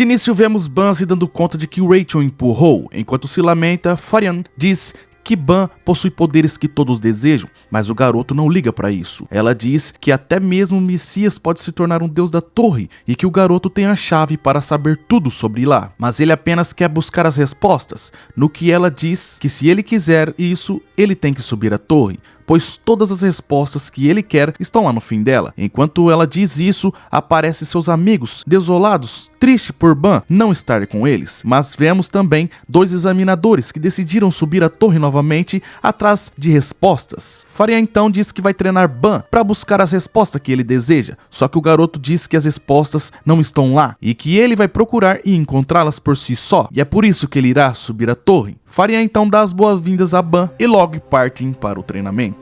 De início vemos Ban se dando conta de que Rachel empurrou. Enquanto se lamenta, Farian diz que Ban possui poderes que todos desejam, mas o garoto não liga pra isso. Ela diz que até mesmo o Messias pode se tornar um deus da torre e que o garoto tem a chave para saber tudo sobre lá, mas ele apenas quer buscar as respostas, no que ela diz que se ele quiser isso, ele tem que subir a torre, pois todas as respostas que ele quer estão lá no fim dela. Enquanto ela diz isso, aparecem seus amigos, desolados, tristes por Ban não estar com eles. Mas vemos também dois examinadores que decidiram subir a torre novamente atrás de respostas. Farian então diz que vai treinar Ban para buscar as respostas que ele deseja, só que o garoto diz que as respostas não estão lá e que ele vai procurar e encontrá-las por si só, e é por isso que ele irá subir a torre. Farian então dá as boas-vindas a Ban e logo partem para o treinamento.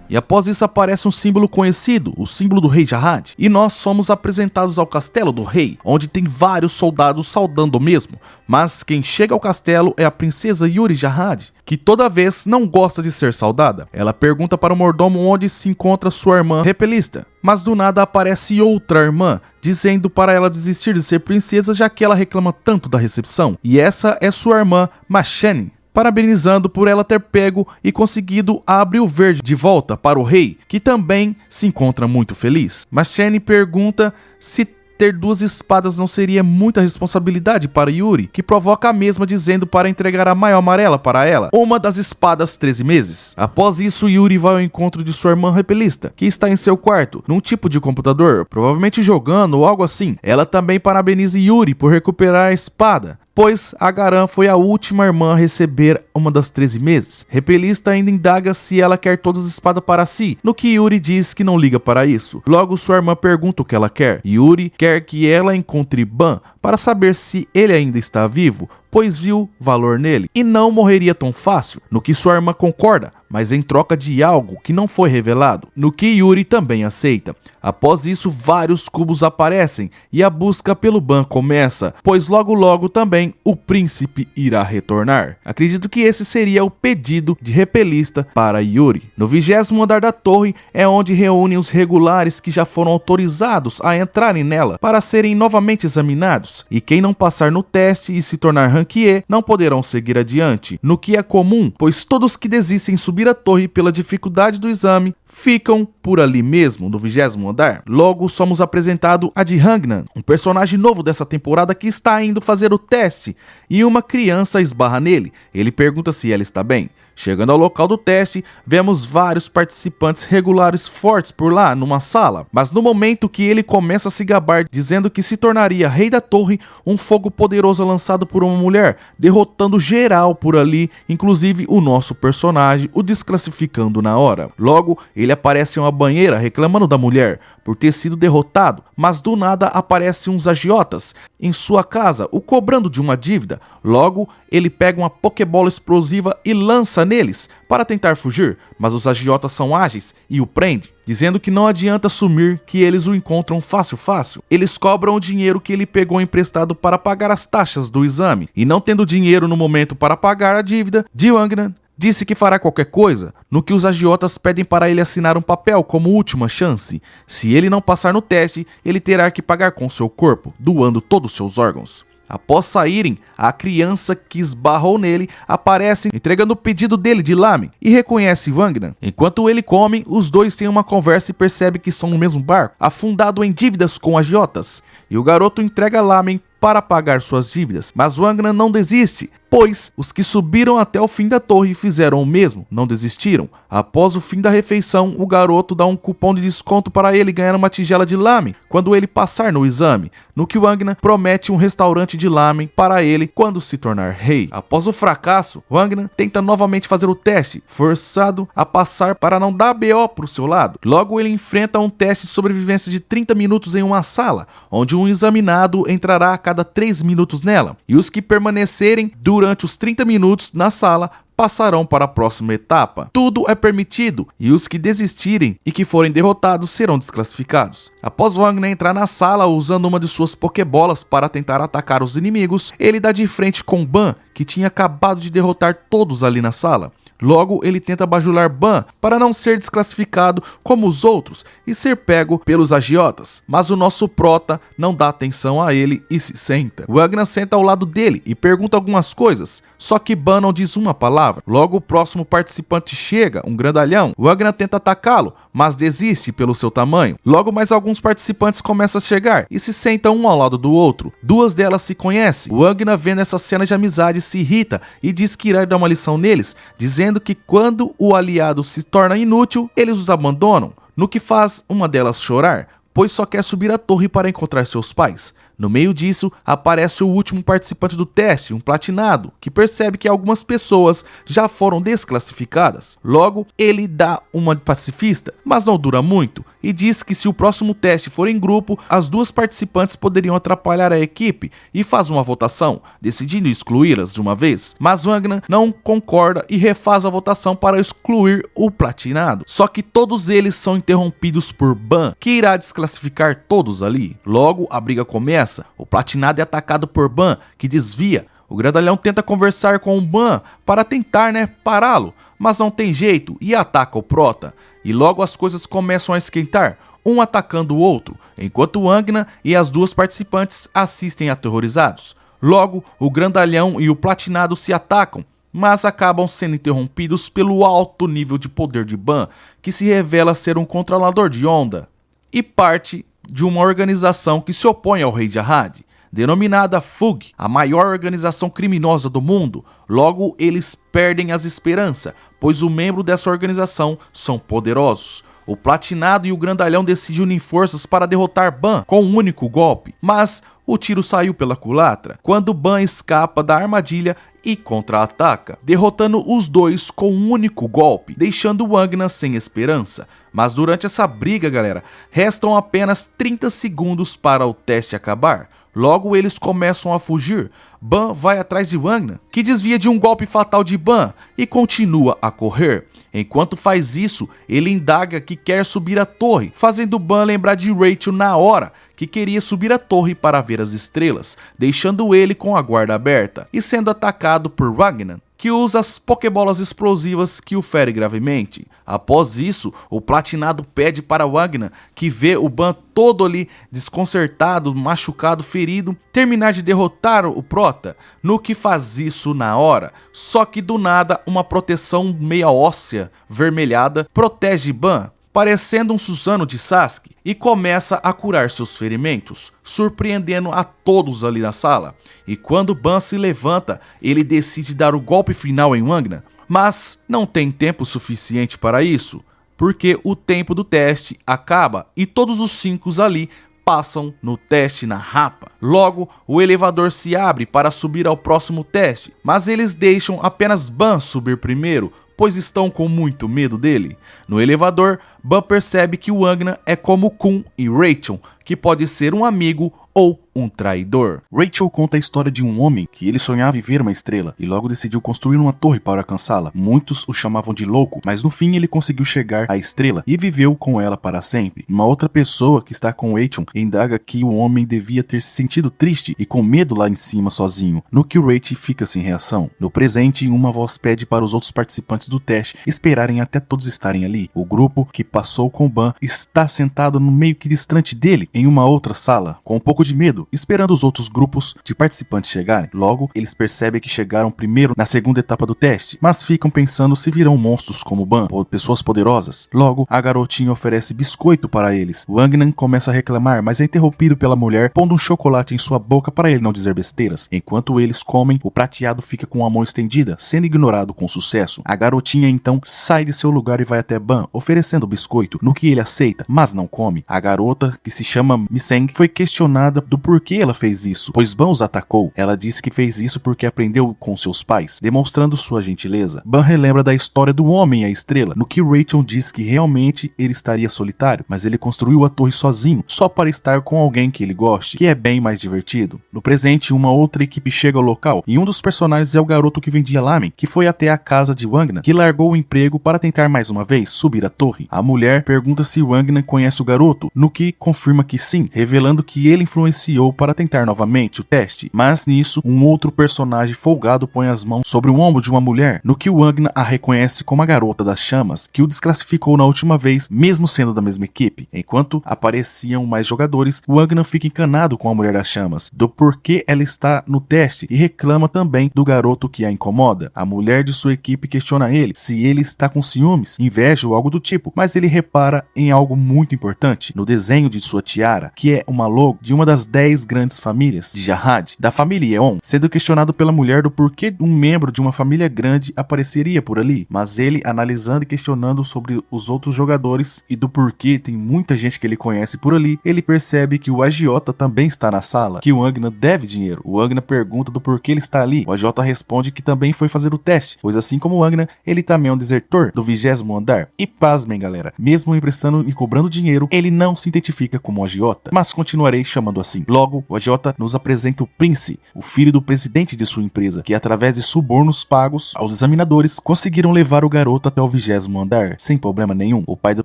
E após isso aparece um símbolo conhecido, o símbolo do rei Jarrad, e nós somos apresentados ao castelo do rei, onde tem vários soldados saudando o mesmo, mas quem chega ao castelo é a princesa Yuri Jarrad, que toda vez não gosta de ser saudada. Ela pergunta para o mordomo onde se encontra sua irmã Repelista, mas do nada aparece outra irmã, dizendo para ela desistir de ser princesa já que ela reclama tanto da recepção, e essa é sua irmã Machene, parabenizando por ela ter pego e conseguido a Abril Verde de volta para o rei, que também se encontra muito feliz. Machene pergunta se ter duas espadas não seria muita responsabilidade para Yuri, que provoca a mesma dizendo para entregar a Maior Amarela para ela, uma das espadas 13 meses. Após isso, Yuri vai ao encontro de sua irmã Repelista, que está em seu quarto, num tipo de computador, provavelmente jogando ou algo assim. Ela também parabeniza Yuri por recuperar a espada, pois Agaran foi a última irmã a receber uma das 13 meses. Repelista ainda indaga se ela quer todas as espadas para si, no que Yuri diz que não liga para isso. Logo sua irmã pergunta o que ela quer. Yuri quer que ela encontre Ban para saber se ele ainda está vivo, pois viu valor nele e não morreria tão fácil, no que sua irmã concorda, mas em troca de algo que não foi revelado, no que Yuri também aceita. Após isso, vários cubos aparecem e a busca pelo Ban começa, pois logo também o príncipe irá retornar. Acredito que esse seria o pedido de Repelista para Yuri. No 20º andar da torre é onde reúnem os regulares que já foram autorizados a entrarem nela para serem novamente examinados, e quem não passar no teste e se tornar ranquier não poderão seguir adiante, no que é comum, pois todos que desistem subir a torre pela dificuldade do exame ficam por ali mesmo, no 20º andar. Logo somos apresentados a Dihangnan, um personagem novo dessa temporada que está indo fazer o teste, e uma criança esbarra nele. Ele pergunta se ela está bem. Chegando ao local do teste, vemos vários participantes regulares fortes por lá numa sala, mas no momento que ele começa a se gabar dizendo que se tornaria rei da torre, um fogo poderoso é lançado por uma mulher, derrotando geral por ali, inclusive o nosso personagem, o desclassificando na hora. Logo, ele aparece em uma banheira reclamando da mulher por ter sido derrotado, mas do nada aparecem uns agiotas em sua casa, o cobrando de uma dívida. Logo, ele pega uma Pokébola explosiva e lança neles para tentar fugir, mas os agiotas são ágeis e o prendem, dizendo que não adianta sumir, que eles o encontram fácil. Eles cobram o dinheiro que ele pegou emprestado para pagar as taxas do exame, e não tendo dinheiro no momento para pagar a dívida, Dihangnan disse que fará qualquer coisa, no que os agiotas pedem para ele assinar um papel como última chance. Se ele não passar no teste, ele terá que pagar com seu corpo, doando todos os seus órgãos. Após saírem, a criança que esbarrou nele aparece entregando o pedido dele de lamen e reconhece Wangnan. Enquanto ele come, os dois têm uma conversa e percebem que são no mesmo barco, afundado em dívidas com agiotas, e o garoto entrega lamen para pagar suas dívidas, mas Wangnan não desiste, pois os que subiram até o fim da torre fizeram o mesmo, não desistiram. Após o fim da refeição, o garoto dá um cupom de desconto para ele ganhar uma tigela de lamen quando ele passar no exame, no que Wangnan promete um restaurante de lamen para ele quando se tornar rei. Após o fracasso, Wangnan tenta novamente fazer o teste, forçado a passar para não dar BO para o seu lado. Logo ele enfrenta um teste de sobrevivência de 30 minutos em uma sala, onde um examinado entrará a cada 3 minutos nela, e os que permanecerem durante os 30 minutos na sala passarão para a próxima etapa. Tudo é permitido, e os que desistirem e que forem derrotados serão desclassificados. Após Wangnan entrar na sala usando uma de suas Pokébolas para tentar atacar os inimigos, ele dá de frente com Ban, que tinha acabado de derrotar todos ali na sala. Logo, ele tenta bajular Ban para não ser desclassificado como os outros e ser pego pelos agiotas. Mas o nosso prota não dá atenção a ele e se senta. Wagner senta ao lado dele e pergunta algumas coisas, só que Ban não diz uma palavra. Logo, o próximo participante chega, um grandalhão. Wagner tenta atacá-lo, mas desiste pelo seu tamanho. Logo, mais alguns participantes começam a chegar e se sentam um ao lado do outro. Duas delas se conhecem. Wagner, vendo essa cena de amizade, se irrita e diz que irá dar uma lição neles, dizendo que quando o aliado se torna inútil, eles os abandonam, no que faz uma delas chorar, pois só quer subir a torre para encontrar seus pais. No meio disso, aparece o último participante do teste, um platinado, que percebe que algumas pessoas já foram desclassificadas. Logo, ele dá uma de pacifista, mas não dura muito, e diz que se o próximo teste for em grupo, as duas participantes poderiam atrapalhar a equipe e faz uma votação, decidindo excluí-las de uma vez. Mas Wagner não concorda e refaz a votação para excluir o platinado. Só que todos eles são interrompidos por Ban, que irá desclassificar todos ali. Logo, a briga começa. O platinado é atacado por Ban, que desvia. O grandalhão tenta conversar com o Ban para tentar, pará-lo, mas não tem jeito e ataca o prota. E logo as coisas começam a esquentar, um atacando o outro, enquanto Wagner e as duas participantes assistem aterrorizados. Logo, o grandalhão e o platinado se atacam, mas acabam sendo interrompidos pelo alto nível de poder de Ban, que se revela ser um controlador de onda e parte de uma organização que se opõe ao rei Jarrad, denominada FUG, a maior organização criminosa do mundo. Logo, eles perdem as esperanças, pois os membros dessa organização são poderosos. O platinado e o grandalhão decidem unir forças para derrotar Ban com um único golpe, mas o tiro saiu pela culatra, quando Ban escapa da armadilha e contra-ataca, derrotando os dois com um único golpe, deixando Wagner sem esperança. Mas durante essa briga, galera, restam apenas 30 segundos para o teste acabar. Logo, eles começam a fugir. Ban vai atrás de Wagner, que desvia de um golpe fatal de Ban e continua a correr. Enquanto faz isso, ele indaga que quer subir a torre, fazendo Ban lembrar de Rachel na hora, que queria subir a torre para ver as estrelas, deixando ele com a guarda aberta e sendo atacado por Wagner, que usa as pokebolas explosivas que o fere gravemente. Após isso, o platinado pede para Wagner, que vê o Ban todo ali desconcertado, machucado, ferido, terminar de derrotar o prota, no que faz isso na hora. Só que do nada, uma proteção meia óssea, vermelhada, protege Ban, parecendo um Susano de Sasuke, e começa a curar seus ferimentos, surpreendendo a todos ali na sala. E quando Ban se levanta, ele decide dar o golpe final em Wagner, mas não tem tempo suficiente para isso, porque o tempo do teste acaba e todos os 5 ali passam no teste na rapa. Logo, o elevador se abre para subir ao próximo teste, mas eles deixam apenas Ban subir primeiro, pois estão com muito medo dele. No elevador, Ban percebe que Wagner é como Kun e Rachel, que pode ser um amigo ou um traidor. Rachel conta a história de um homem que ele sonhava em ver uma estrela e logo decidiu construir uma torre para alcançá-la. Muitos o chamavam de louco, mas no fim ele conseguiu chegar à estrela e viveu com ela para sempre. Uma outra pessoa que está com Rachel indaga que o homem devia ter se sentido triste e com medo lá em cima sozinho, no que Rachel fica sem reação. No presente, uma voz pede para os outros participantes do teste esperarem até todos estarem ali. O grupo que passou com Ban está sentado no meio que distante dele, em uma outra sala, com um pouco de medo, esperando os outros grupos de participantes chegarem. Logo, eles percebem que chegaram primeiro na segunda etapa do teste, mas ficam pensando se virão monstros como Ban ou pessoas poderosas. Logo, a garotinha oferece biscoito para eles. Wagner começa a reclamar, mas é interrompido pela mulher, pondo um chocolate em sua boca para ele não dizer besteiras. Enquanto eles comem, o prateado fica com a mão estendida, sendo ignorado com sucesso. A garotinha então sai de seu lugar e vai até Ban, oferecendo biscoito, no que ele aceita, mas não come. A garota, que se chama Miseng, foi questionada do porquê ela fez isso, pois Ban os atacou. Ela disse que fez isso porque aprendeu com seus pais, demonstrando sua gentileza. Ban relembra da história do homem e a estrela, no que Rachel diz que realmente ele estaria solitário, mas ele construiu a torre sozinho, só para estar com alguém que ele goste, que é bem mais divertido. No presente, uma outra equipe chega ao local, e um dos personagens é o garoto que vendia lamen, que foi até a casa de Wagner, que largou o emprego para tentar mais uma vez subir a torre. A mulher pergunta se Wagner conhece o garoto, no que confirma que sim, revelando que ele influenciou enviou para tentar novamente o teste, mas nisso um outro personagem folgado põe as mãos sobre o ombro de uma mulher, no que o Wagner a reconhece como a garota das chamas, que o desclassificou na última vez, mesmo sendo da mesma equipe. Enquanto apareciam mais jogadores, o Wagner fica encanado com a mulher das chamas, do porquê ela está no teste, e reclama também do garoto que a incomoda. A mulher de sua equipe questiona ele se ele está com ciúmes, inveja ou algo do tipo, mas ele repara em algo muito importante, no desenho de sua tiara, que é uma logo de uma das 10 grandes famílias de Jarrad, da família Eon, sendo questionado pela mulher do porquê um membro de uma família grande apareceria por ali, mas ele, analisando e questionando sobre os outros jogadores e do porquê tem muita gente que ele conhece por ali, ele percebe que o agiota também está na sala, que o Wagner deve dinheiro. O Wagner pergunta do porquê ele está ali. O agiota responde que também foi fazer o teste, pois assim como o Wagner, ele também é um desertor do 20º andar. E pasmem, galera, mesmo emprestando e cobrando dinheiro, ele não se identifica como um agiota, mas continuarei chamando assim. Logo, o agiota nos apresenta o Prince, o filho do presidente de sua empresa, que através de subornos pagos aos examinadores, conseguiram levar o garoto até o 20º andar, sem problema nenhum. O pai do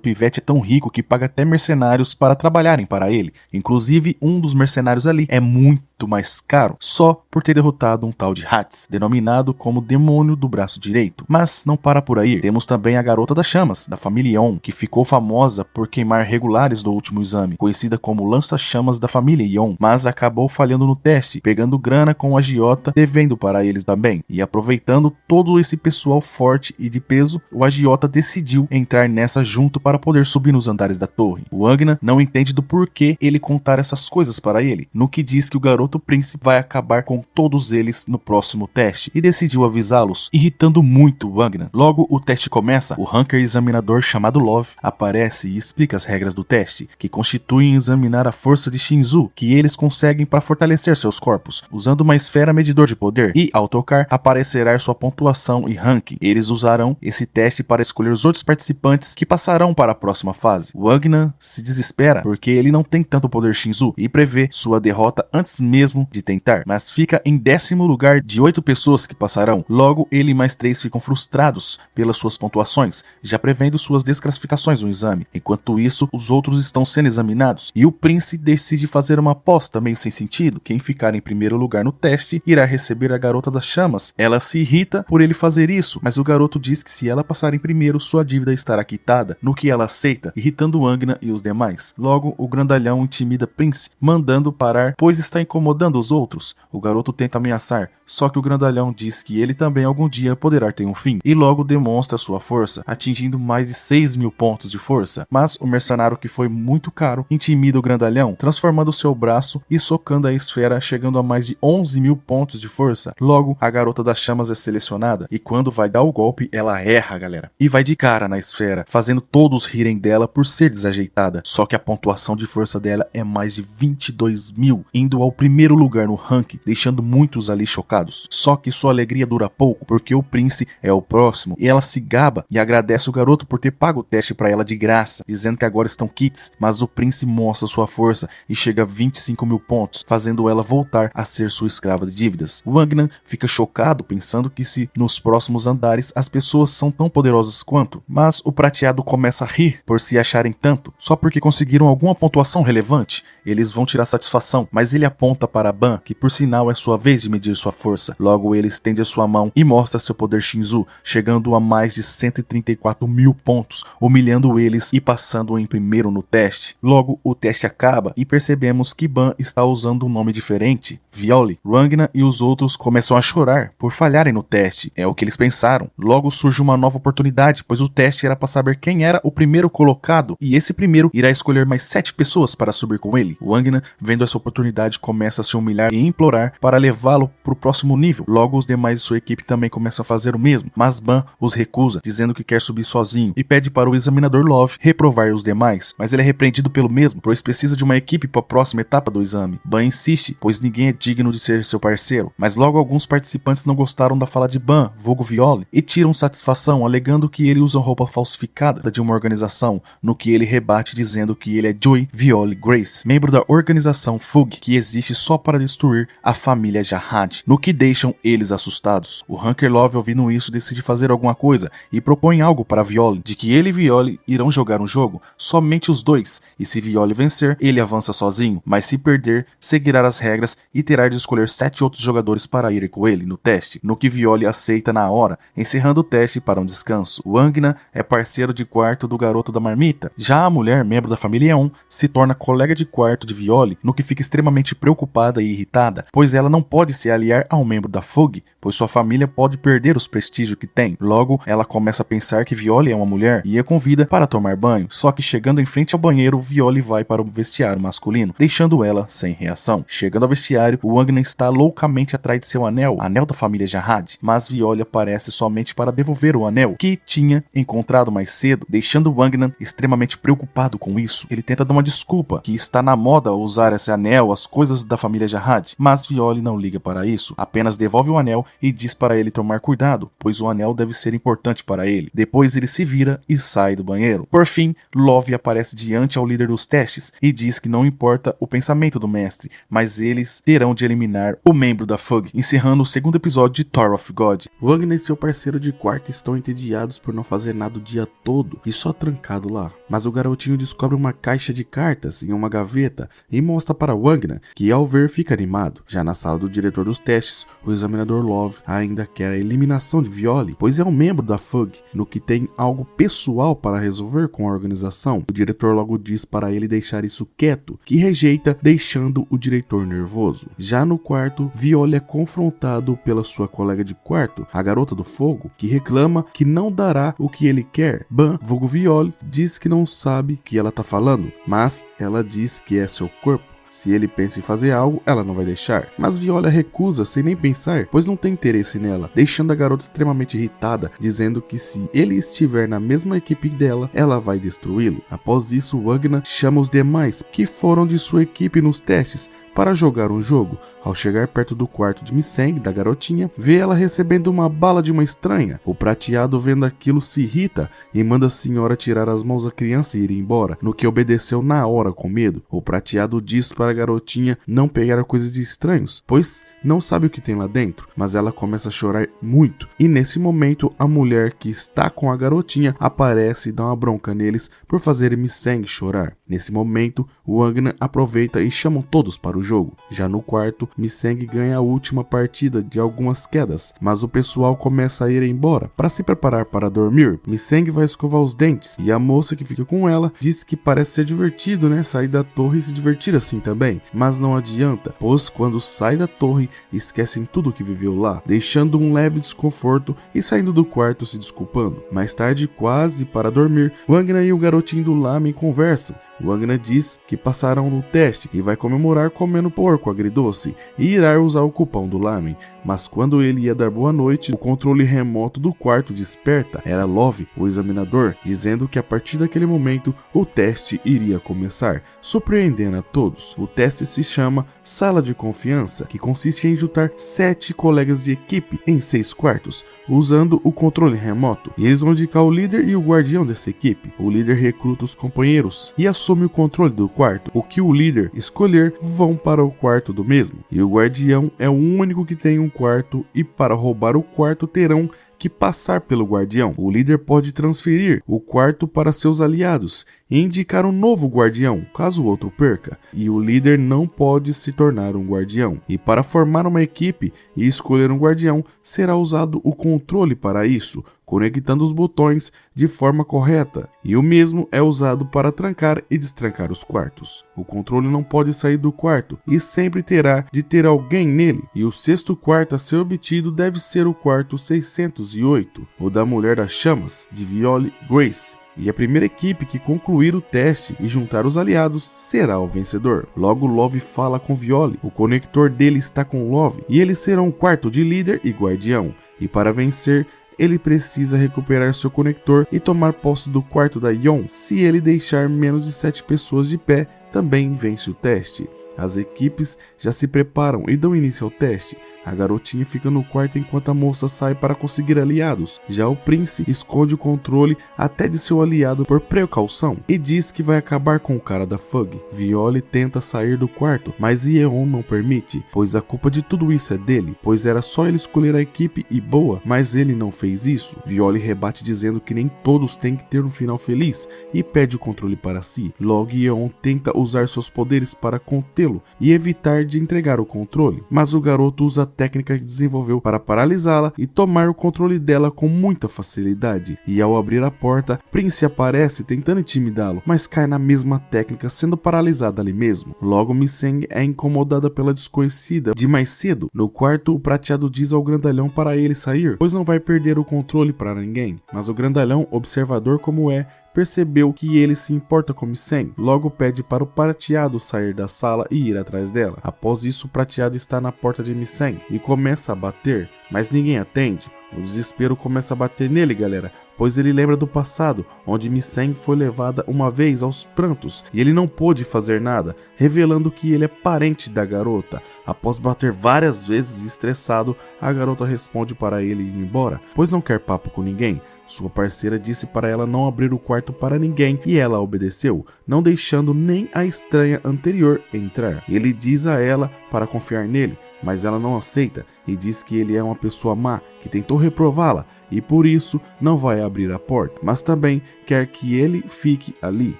pivete é tão rico que paga até mercenários para trabalharem para ele. Inclusive, um dos mercenários ali é muito mais caro, só por ter derrotado um tal de Hats, denominado como demônio do braço direito. Mas não para por aí. Temos também a garota das chamas, da família Eon, que ficou famosa por queimar regulares do último exame, conhecida como lança-chamas da família Eon, mas acabou falhando no teste, pegando grana com o agiota, devendo para eles também. E aproveitando todo esse pessoal forte e de peso, o agiota decidiu entrar nessa junto para poder subir nos andares da torre. O Wagner não entende do porquê ele contar essas coisas para ele, no que diz que o garoto príncipe vai acabar com todos eles no próximo teste, e decidiu avisá-los, irritando muito o Wagner. Logo o teste começa, o Hunker examinador chamado Love aparece e explica as regras do teste, que constituem examinar a força de Shinzu, que eles conseguem para fortalecer seus corpos, usando uma esfera medidor de poder, e ao tocar aparecerá sua pontuação e ranking. Eles usarão esse teste para escolher os outros participantes que passarão para a próxima fase. O Wagner se desespera porque ele não tem tanto poder Shinzu e prevê sua derrota antes mesmo de tentar, mas fica em 10º lugar de 8 pessoas que passarão. Logo, ele e mais 3 ficam frustrados pelas suas pontuações, já prevendo suas desclassificações no exame. Enquanto isso, os outros estão sendo examinados e o príncipe decide fazer uma aposta meio sem sentido. Quem ficar em primeiro lugar no teste irá receber a garota das chamas. Ela se irrita por ele fazer isso, mas o garoto diz que se ela passar em primeiro, sua dívida estará quitada, no que ela aceita, irritando Wagner e os demais. Logo, o grandalhão intimida Prince, mandando parar, pois está incomodando os outros. O garoto tenta ameaçar, só que o grandalhão diz que ele também algum dia poderá ter um fim, e logo demonstra sua força, atingindo mais de 6.000 pontos de força. Mas o mercenário, que foi muito caro, intimida o grandalhão, transformando seu braço e socando a esfera, chegando a mais de 11.000 pontos de força. Logo, a garota das chamas é selecionada, e quando vai dar o golpe, ela erra, galera, e vai de cara na esfera, fazendo todos rirem dela por ser desajeitada. Só que a pontuação de força dela é mais de 22.000, indo ao primeiro lugar no ranking, deixando muitos ali chocados. Só que sua alegria dura pouco, porque o príncipe é o próximo, e ela se gaba e agradece o garoto por ter pago o teste para ela de graça, dizendo que agora estão kits, mas o príncipe mostra sua força e chega a 25.000 pontos, fazendo ela voltar a ser sua escrava de dívidas. O Wagner fica chocado, pensando que se nos próximos andares as pessoas são tão poderosas quanto, mas o prateado começa a rir por se acharem tanto, só porque conseguiram alguma pontuação relevante. Eles vão tirar satisfação, mas ele aponta para Ban, que por sinal é sua vez de medir sua força. Logo ele estende a sua mão e mostra seu poder Shinzu, chegando a mais de 134.000 pontos, humilhando eles e passando em primeiro no teste. Logo o teste acaba e percebemos que Ban está usando um nome diferente, Violi. Wagner e os outros começam a chorar por falharem no teste, é o que eles pensaram. Logo surge uma nova oportunidade, pois o teste era para saber quem era o primeiro colocado, e esse primeiro irá escolher mais 7 pessoas para subir com ele. Wagner, vendo essa oportunidade, começa a se humilhar e implorar para levá-lo para o próximo nível. Logo os demais de sua equipe também começam a fazer o mesmo, mas Ban os recusa, dizendo que quer subir sozinho, e pede para o examinador Love reprovar os demais, mas ele é repreendido pelo mesmo, pois precisa de uma equipe para a próxima etapa do exame. Ban insiste, pois ninguém é digno de ser seu parceiro, mas logo alguns participantes não gostaram da fala de Ban, vulgo Violi, e tiram satisfação, alegando que ele usa roupa falsificada de uma organização, no que ele rebate dizendo que ele é Joy Violi Grace, membro da organização FUG, que existe só para destruir a família Jahad, no que deixam eles assustados. O Hunker Love, ouvindo isso, decide fazer alguma coisa e propõe algo para Violi, de que ele e Violi irão jogar um jogo, somente os dois, e se Violi vencer, ele avança sozinho, mas se perder, seguirá as regras e terá de escolher 7 outros jogadores para irem com ele no teste, no que Violi aceita na hora, encerrando o teste para um descanso. O Wagner é parceiro de quarto do garoto da marmita. Já a mulher, membro da família 1, se torna colega de quarto de Violi, no que fica extremamente preocupada e irritada, pois ela não pode se aliar ao membro da Fug, pois sua família pode perder os prestígios que tem. Logo, ela começa a pensar que Violi é uma mulher e a convida para tomar banho, só que chegando em frente ao banheiro, Violi vai para o vestiário masculino, deixando ela sem reação. Chegando ao vestiário, o Wagner está loucamente atrás de seu anel da família Jahad, mas Violi aparece somente para devolver o anel que tinha encontrado mais cedo, deixando Wagner extremamente preocupado com isso. Ele tenta dar uma desculpa, que está na moda usar esse anel, as coisas da família Jahad, mas Violi não liga para isso, apenas devolve o anel e diz para ele tomar cuidado, pois o anel deve ser importante para ele. Depois ele se vira e sai do banheiro. Por fim, Love aparece diante ao líder dos testes e diz que não importa o pensamento do mestre, mas eles terão de eliminar o membro da Fug, encerrando o segundo episódio de Tower of God. Wagner e seu parceiro de quarto estão entediados por não fazer nada o dia todo e só trancado lá. Mas o garotinho descobre uma caixa de cartas em uma gaveta e mostra para Wagner, que ao ver fica animado. Já na sala do diretor dos testes, o examinador Love ainda quer a eliminação de Violi, pois é um membro da Fug, no que tem algo pessoal para resolver com a organização. O diretor logo diz para ele deixar isso quieto, que rejeita, deixando o diretor nervoso. Já no quarto, Violi é confrontado pela sua colega de quarto, a garota do fogo, que reclama que não dará o que ele quer. Ban, vulgo Violi, diz que não sabe o que ela tá falando, mas ela diz que é seu corpo. Se ele pensa em fazer algo, ela não vai deixar. Mas Viola recusa sem nem pensar, pois não tem interesse nela, deixando a garota extremamente irritada, dizendo que se ele estiver na mesma equipe dela, ela vai destruí-lo. Após isso, Wagner chama os demais que foram de sua equipe nos testes para jogar um jogo. Ao chegar perto do quarto de Misseng, da garotinha, vê ela recebendo uma bala de uma estranha. O prateado, vendo aquilo, se irrita e manda a senhora tirar as mãos da criança e ir embora, no que obedeceu na hora com medo. O prateado diz para a garotinha não pegar coisas de estranhos, pois não sabe o que tem lá dentro, mas ela começa a chorar muito. E nesse momento, a mulher que está com a garotinha aparece e dá uma bronca neles por fazerem Misseng chorar. Nesse momento, Wagner aproveita e chamam todos para o jogo. Já no quarto, Misseng ganha a última partida de algumas quedas, mas o pessoal começa a ir embora para se preparar para dormir. Misseng vai escovar os dentes e a moça que fica com ela diz que parece ser divertido, sair da torre e se divertir assim também, mas não adianta, pois quando sai da torre esquecem tudo que viveu lá, deixando um leve desconforto e saindo do quarto se desculpando. Mais tarde, quase para dormir, Wagner e o garotinho do lamen conversam. Wagner diz que passarão no teste e vai comemorar comendo porco agridoce e irá usar o cupom do lamen, mas quando ele ia dar boa noite, o controle remoto do quarto desperta. Era Love, o examinador, dizendo que a partir daquele momento o teste iria começar, surpreendendo a todos. O teste se chama Sala de Confiança, que consiste em juntar 7 colegas de equipe em 6 quartos, usando o controle remoto, e eles vão indicar o líder e o guardião dessa equipe. O líder recruta os companheiros e assume o controle do quarto. O que o líder escolher vão para o quarto do mesmo, e o guardião é o único que tem um quarto, e para roubar o quarto terão que passar pelo guardião. O líder pode transferir o quarto para seus aliados e indicar um novo guardião, caso o outro perca, e o líder não pode se tornar um guardião. E para formar uma equipe e escolher um guardião, será usado o controle para isso, conectando os botões de forma correta, e o mesmo é usado para trancar e destrancar os quartos. O controle não pode sair do quarto e sempre terá de ter alguém nele, e o 6º quarto a ser obtido deve ser o quarto 608, o da Mulher das Chamas, de Violi Grace. E a primeira equipe que concluir o teste e juntar os aliados será o vencedor. Logo Love fala com Violi, o conector dele está com Love, e eles serão um quarto de líder e guardião, e para vencer ele precisa recuperar seu conector e tomar posse do quarto da Yon. Se ele deixar menos de 7 pessoas de pé, também vence o teste. As equipes já se preparam e dão início ao teste. A garotinha fica no quarto enquanto a moça sai para conseguir aliados. Já o Prince esconde o controle até de seu aliado por precaução e diz que vai acabar com o cara da Fug. Viole tenta sair do quarto, mas Yeon não permite, pois a culpa de tudo isso é dele, pois era só ele escolher a equipe e boa, mas ele não fez isso. Viole rebate dizendo que nem todos têm que ter um final feliz e pede o controle para si. Logo Yeon tenta usar seus poderes para contê-lo e evitar de entregar o controle, mas o garoto usa a técnica que desenvolveu para paralisá-la e tomar o controle dela com muita facilidade. E ao abrir a porta, Prince aparece tentando intimidá-lo, mas cai na mesma técnica, sendo paralisada ali mesmo. Logo Misseng é incomodada pela desconhecida de mais cedo. No quarto, o prateado diz ao grandalhão para ele sair, pois não vai perder o controle para ninguém. Mas o grandalhão, observador como é, percebeu que ele se importa com Misseng, logo pede para o prateado sair da sala e ir atrás dela. Após isso, o prateado está na porta de Misseng e começa a bater, mas ninguém atende. O desespero começa a bater nele, galera, pois ele lembra do passado, onde Misseng foi levada uma vez aos prantos e ele não pôde fazer nada, revelando que ele é parente da garota. Após bater várias vezes estressado, a garota responde para ele ir embora, pois não quer papo com ninguém. Sua parceira disse para ela não abrir o quarto para ninguém e ela obedeceu, não deixando nem a estranha anterior entrar. Ele diz a ela para confiar nele, mas ela não aceita e diz que ele é uma pessoa má, que tentou reprová-la e por isso não vai abrir a porta, mas também quer que ele fique ali.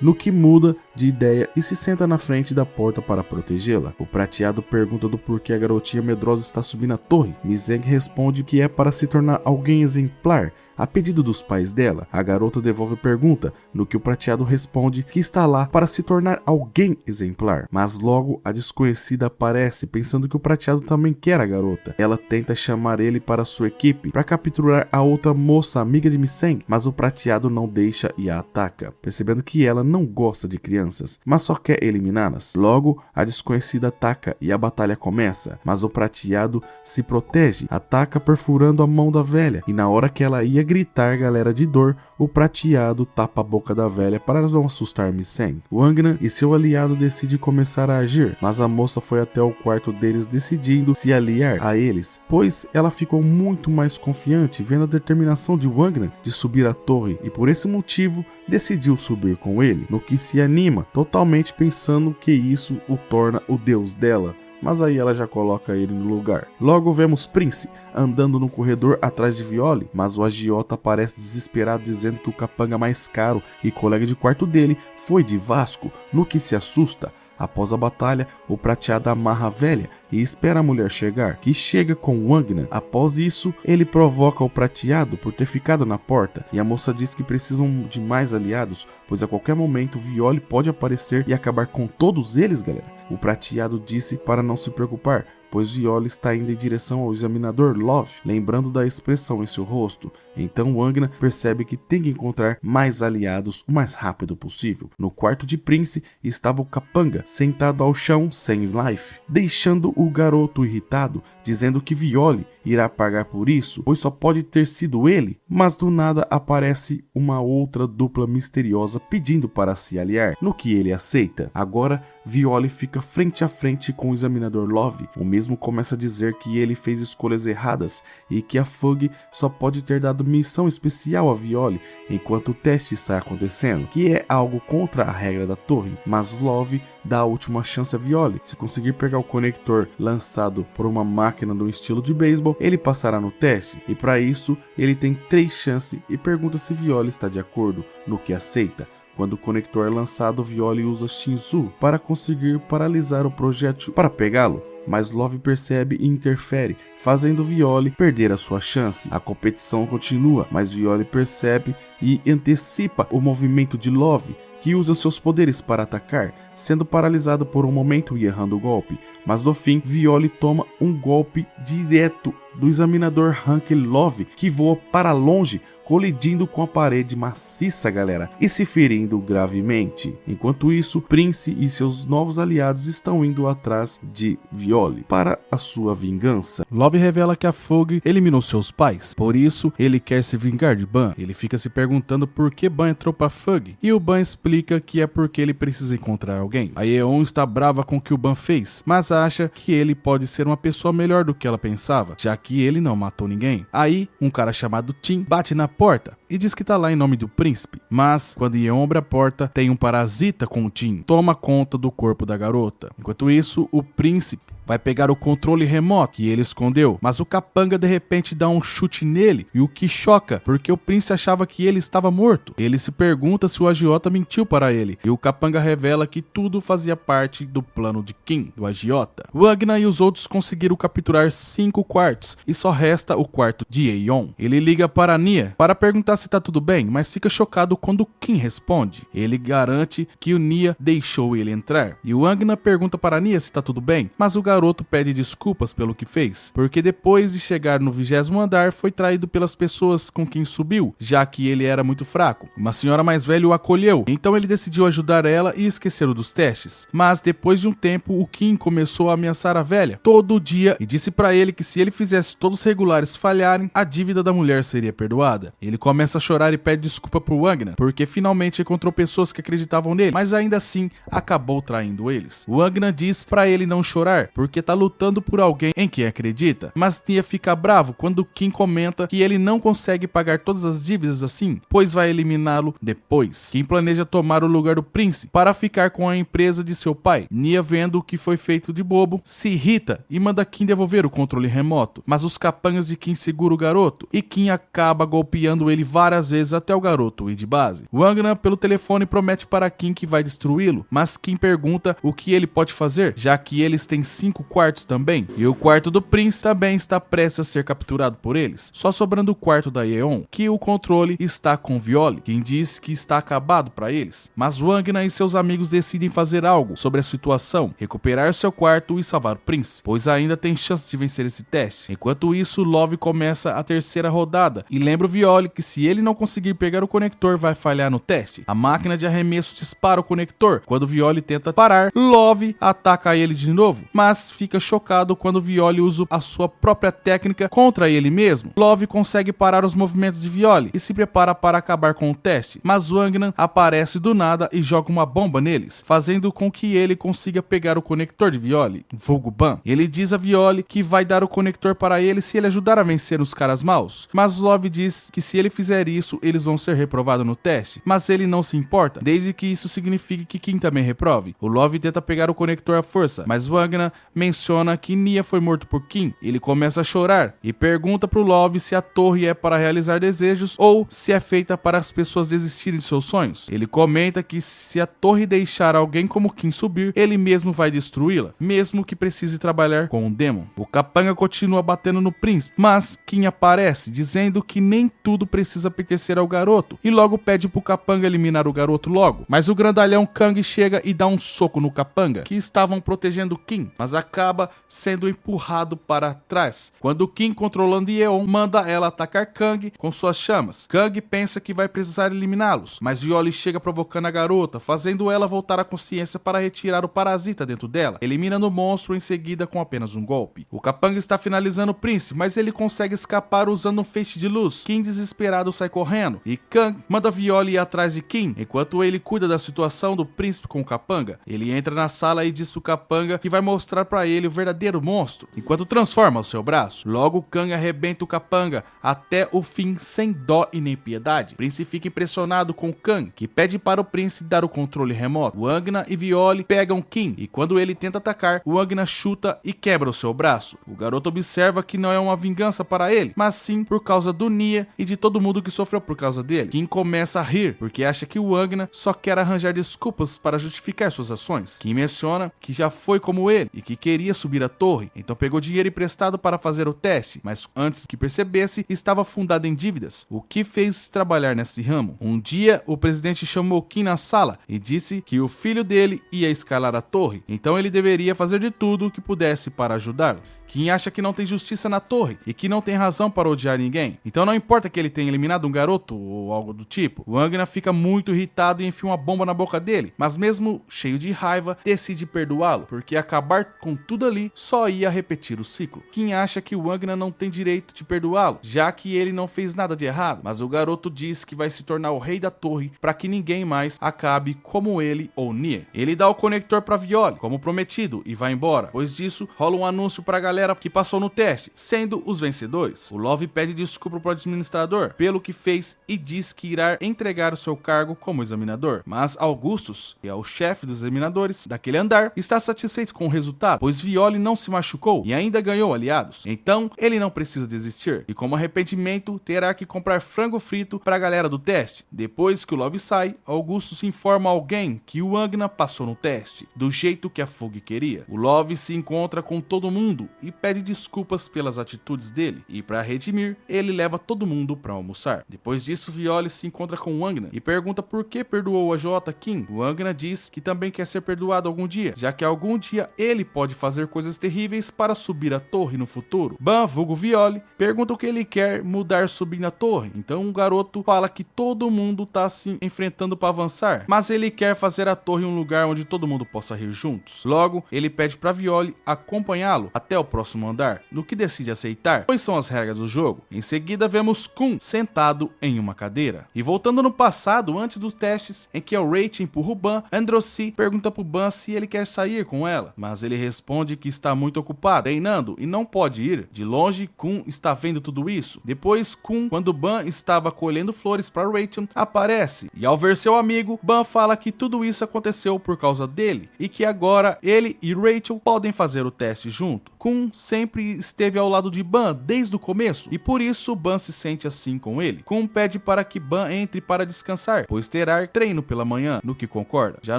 Luke muda de ideia e se senta na frente da porta para protegê-la. O prateado pergunta do porquê a garotinha medrosa está subindo a torre. Misseng responde que é para se tornar alguém exemplar, a pedido dos pais dela. A garota devolve a pergunta, no que o prateado responde que está lá para se tornar alguém exemplar. Mas logo a desconhecida aparece, pensando que o prateado também quer a garota. Ela tenta chamar ele para sua equipe para capturar a outra moça amiga de Misseng, mas o prateado não deixa e a ataca, percebendo que ela não gosta de crianças, mas só quer eliminá-las. Logo a desconhecida ataca e a batalha começa, mas o prateado se protege, ataca perfurando a mão da velha, e na hora que ela ia gritar galera de dor, o prateado tapa a boca da velha para não assustar Misseng. Wangnan e seu aliado decidem começar a agir, mas a moça foi até o quarto deles decidindo se aliar a eles, pois ela ficou muito mais confiante vendo a determinação de Wangnan de subir a torre e por esse motivo decidiu subir com ele, no que se anima, totalmente pensando que isso o torna o deus dela. Mas aí ela já coloca ele no lugar. Logo vemos Prince andando no corredor atrás de Viole, mas o agiota aparece desesperado dizendo que o capanga mais caro e colega de quarto dele foi de Vasco, no que se assusta. Após a batalha, o prateado amarra a velha e espera a mulher chegar, que chega com Wangnan. Após isso, ele provoca o prateado por ter ficado na porta, e a moça diz que precisam de mais aliados, pois a qualquer momento Viole pode aparecer e acabar com todos eles, galera. O prateado disse para não se preocupar, pois Viole está indo em direção ao examinador Love, lembrando da expressão em seu rosto. Então Wangnan percebe que tem que encontrar mais aliados o mais rápido possível. No quarto de Prince estava o capanga, sentado ao chão sem life, deixando o garoto irritado, dizendo que Viole irá pagar por isso, pois só pode ter sido ele. Mas do nada aparece uma outra dupla misteriosa pedindo para se aliar, no que ele aceita. Agora Viole fica frente a frente com o examinador Love. O mesmo começa a dizer que ele fez escolhas erradas e que a Fug só pode ter dado missão especial a Viole enquanto o teste está acontecendo, que é algo contra a regra da torre. Mas Love dá a última chance a Viole. Se conseguir pegar o conector lançado por uma máquina do estilo de beisebol, ele passará no teste, e para isso ele tem 3 chances e pergunta se Viole está de acordo, no que aceita. Quando o conector é lançado, Viole usa Shinzu para conseguir paralisar o projétil para pegá-lo, mas Love percebe e interfere, fazendo Viole perder a sua chance. A competição continua, mas Viole percebe e antecipa o movimento de Love, que usa seus poderes para atacar, sendo paralisado por um momento e errando o golpe. Mas no fim, Viole toma um golpe direto do examinador Hank Love, que voa para longe colidindo com a parede maciça, galera, e se ferindo gravemente. Enquanto isso, Prince e seus novos aliados estão indo atrás de Violi para a sua vingança. Love revela que a Fog eliminou seus pais, por isso ele quer se vingar de Ban. Ele fica se perguntando por que Ban entrou pra Fog, e o Ban explica que é porque ele precisa encontrar alguém. A Yeon está brava com o que o Ban fez, mas acha que ele pode ser uma pessoa melhor do que ela pensava, já que ele não matou ninguém. Aí, um cara chamado Tim bate na porta e diz que tá lá em nome do príncipe, mas quando Yeon abre a porta, tem um parasita com o Tim, toma conta do corpo da garota. Enquanto isso, o príncipe vai pegar o controle remoto que ele escondeu, mas o capanga de repente dá um chute nele, e o que choca, porque o príncipe achava que ele estava morto. Ele se pergunta se o agiota mentiu para ele, e o capanga revela que tudo fazia parte do plano de Kim, do agiota. Wagner e os outros conseguiram capturar 5 quartos, e só resta o quarto de Yeon. Ele liga para Nia para perguntar se tá tudo bem, mas fica chocado quando Kim responde. Ele garante que o Nia deixou ele entrar, e o Wagner pergunta para Nia se tá tudo bem, mas o garoto pede desculpas pelo que fez, porque depois de chegar no 20º andar foi traído pelas pessoas com quem subiu, já que ele era muito fraco. Uma senhora mais velha o acolheu, então ele decidiu ajudar ela e esqueceu dos testes. Mas depois de um tempo, o Kim começou a ameaçar a velha todo dia e disse pra ele que se ele fizesse todos os regulares falharem, a dívida da mulher seria perdoada. Ele começa a chorar e pede desculpa pro Wagner, porque finalmente encontrou pessoas que acreditavam nele, mas ainda assim acabou traindo eles. O Wagner diz pra ele não chorar, porque tá lutando por alguém em quem acredita. Mas Nia fica bravo quando Kim comenta que ele não consegue pagar todas as dívidas assim, pois vai eliminá-lo depois. Kim planeja tomar o lugar do príncipe para ficar com a empresa de seu pai. Nia, vendo o que foi feito de bobo, se irrita e manda Kim devolver o controle remoto, mas os capangas de Kim seguram o garoto, e Kim acaba golpeando ele várias vezes até o garoto ir de base. Wagner pelo telefone promete para Kim que vai destruí-lo, mas Kim pergunta o que ele pode fazer, já que eles têm 5 quartos também, e o quarto do príncipe também está prestes a ser capturado por eles, só sobrando o quarto da Yeon, que o controle está com Violi, quem diz que está acabado para eles. Mas Wagner e seus amigos decidem fazer algo sobre a situação, recuperar seu quarto e salvar o príncipe, pois ainda tem chance de vencer esse teste. Enquanto isso, Love começa a terceira rodada e lembra o Violi que se ele não conseguir pegar o conector, vai falhar no teste. A máquina de arremesso dispara o conector. Quando Violi tenta parar, Love ataca ele de novo, mas fica chocado quando Violi usa a sua própria técnica contra ele mesmo. Love consegue parar os movimentos de Violi e se prepara para acabar com o teste, mas Wagner aparece do nada e joga uma bomba neles, fazendo com que ele consiga pegar o conector de Violi, vulgo Ban. Ele diz a Violi que vai dar o conector para ele se ele ajudar a vencer os caras maus, mas Love diz que se ele fizer isso, eles vão ser reprovados no teste, mas ele não se importa, desde que isso signifique que Kim também reprove. O Love tenta pegar o conector à força, mas Wagner menciona que Nia foi morto por Kim. Ele começa a chorar e pergunta pro Love se a torre é para realizar desejos ou se é feita para as pessoas desistirem de seus sonhos. Ele comenta que se a torre deixar alguém como Kim subir, ele mesmo vai destruí-la, mesmo que precise trabalhar com um demon. O capanga continua batendo no príncipe, mas Kim aparece dizendo que nem tudo precisa pertencer ao garoto e logo pede pro capanga eliminar o garoto logo. Mas o grandalhão Kang chega e dá um soco no capanga, que estavam protegendo Kim, mas acaba sendo empurrado para trás. Quando Kim, controlando Yeon, manda ela atacar Kang com suas chamas. Kang pensa que vai precisar eliminá-los, mas Violi chega provocando a garota, fazendo ela voltar à consciência para retirar o parasita dentro dela, eliminando o monstro em seguida com apenas um golpe. O capanga está finalizando o príncipe, mas ele consegue escapar usando um feixe de luz. Kim, desesperado, sai correndo, e Kang manda Violi ir atrás de Kim, enquanto ele cuida da situação do príncipe com o capanga. Ele entra na sala e diz pro capanga que vai mostrar para ele o verdadeiro monstro, enquanto transforma o seu braço. Logo, Kang arrebenta o capanga até o fim, sem dó e nem piedade. O príncipe fica impressionado com Kang, que pede para o príncipe dar o controle remoto. Wagner e Violi pegam Kim, e quando ele tenta atacar, Wagner chuta e quebra o seu braço. O garoto observa que não é uma vingança para ele, mas sim por causa do Nia e de todo mundo que sofreu por causa dele. Kim começa a rir, porque acha que Wagner só quer arranjar desculpas para justificar suas ações. Kim menciona que já foi como ele, e que queria subir a torre, então pegou dinheiro emprestado para fazer o teste, mas antes que percebesse, estava afundado em dívidas, o que fez trabalhar nesse ramo. Um dia, o presidente chamou Kim na sala e disse que o filho dele ia escalar a torre, então ele deveria fazer de tudo o que pudesse para ajudá-lo. Kim acha que não tem justiça na torre e que não tem razão para odiar ninguém, então não importa que ele tenha eliminado um garoto ou algo do tipo. Wagner fica muito irritado e enfia uma bomba na boca dele, mas mesmo cheio de raiva, decide perdoá-lo, porque acabar com tudo ali só ia repetir o ciclo. Kim acha que Wagner não tem direito de perdoá-lo, já que ele não fez nada de errado, mas o garoto diz que vai se tornar o rei da torre para que ninguém mais acabe como ele ou Nier. Ele dá o conector para Violi, como prometido, e vai embora. Depois disso, rola um anúncio para a galera que passou no teste, sendo os vencedores. O Love pede desculpa pro administrador pelo que fez e diz que irá entregar o seu cargo como examinador. Mas Augustus, que é o chefe dos examinadores daquele andar, está satisfeito com o resultado, pois Violi não se machucou e ainda ganhou aliados. Então, ele não precisa desistir. E como arrependimento, terá que comprar frango frito para a galera do teste. Depois que o Love sai, Augustus informa alguém que o Wagner passou no teste, do jeito que a Fug queria. O Love se encontra com todo mundo e pede desculpas pelas atitudes dele, e para redimir, ele leva todo mundo para almoçar. Depois disso, Violi se encontra com Wagner e pergunta por que perdoou a J. Kim. Wagner diz que também quer ser perdoado algum dia, já que algum dia ele pode fazer coisas terríveis para subir a torre no futuro. Ban, vulgo Violi, pergunta o que ele quer mudar subindo a torre, então o garoto fala que todo mundo tá se enfrentando para avançar, mas ele quer fazer a torre um lugar onde todo mundo possa rir juntos. Logo, ele pede para Violi acompanhá-lo até o próximo andar, no que decide aceitar, pois são as regras do jogo. Em seguida vemos Kun sentado em uma cadeira. E voltando no passado, antes dos testes, em que a Rachel empurra o Ban, Androssi pergunta pro Ban se ele quer sair com ela, mas ele responde que está muito ocupado, treinando e não pode ir. De longe, Kun está vendo tudo isso. Depois, Kun, quando Ban estava colhendo flores para Rachel, aparece, e ao ver seu amigo, Ban fala que tudo isso aconteceu por causa dele, e que agora ele e Rachel podem fazer o teste junto. Kun sempre esteve ao lado de Ban desde o começo, e por isso Ban se sente assim com ele. Kun pede para que Ban entre para descansar, pois terá treino pela manhã, no que concorda. Já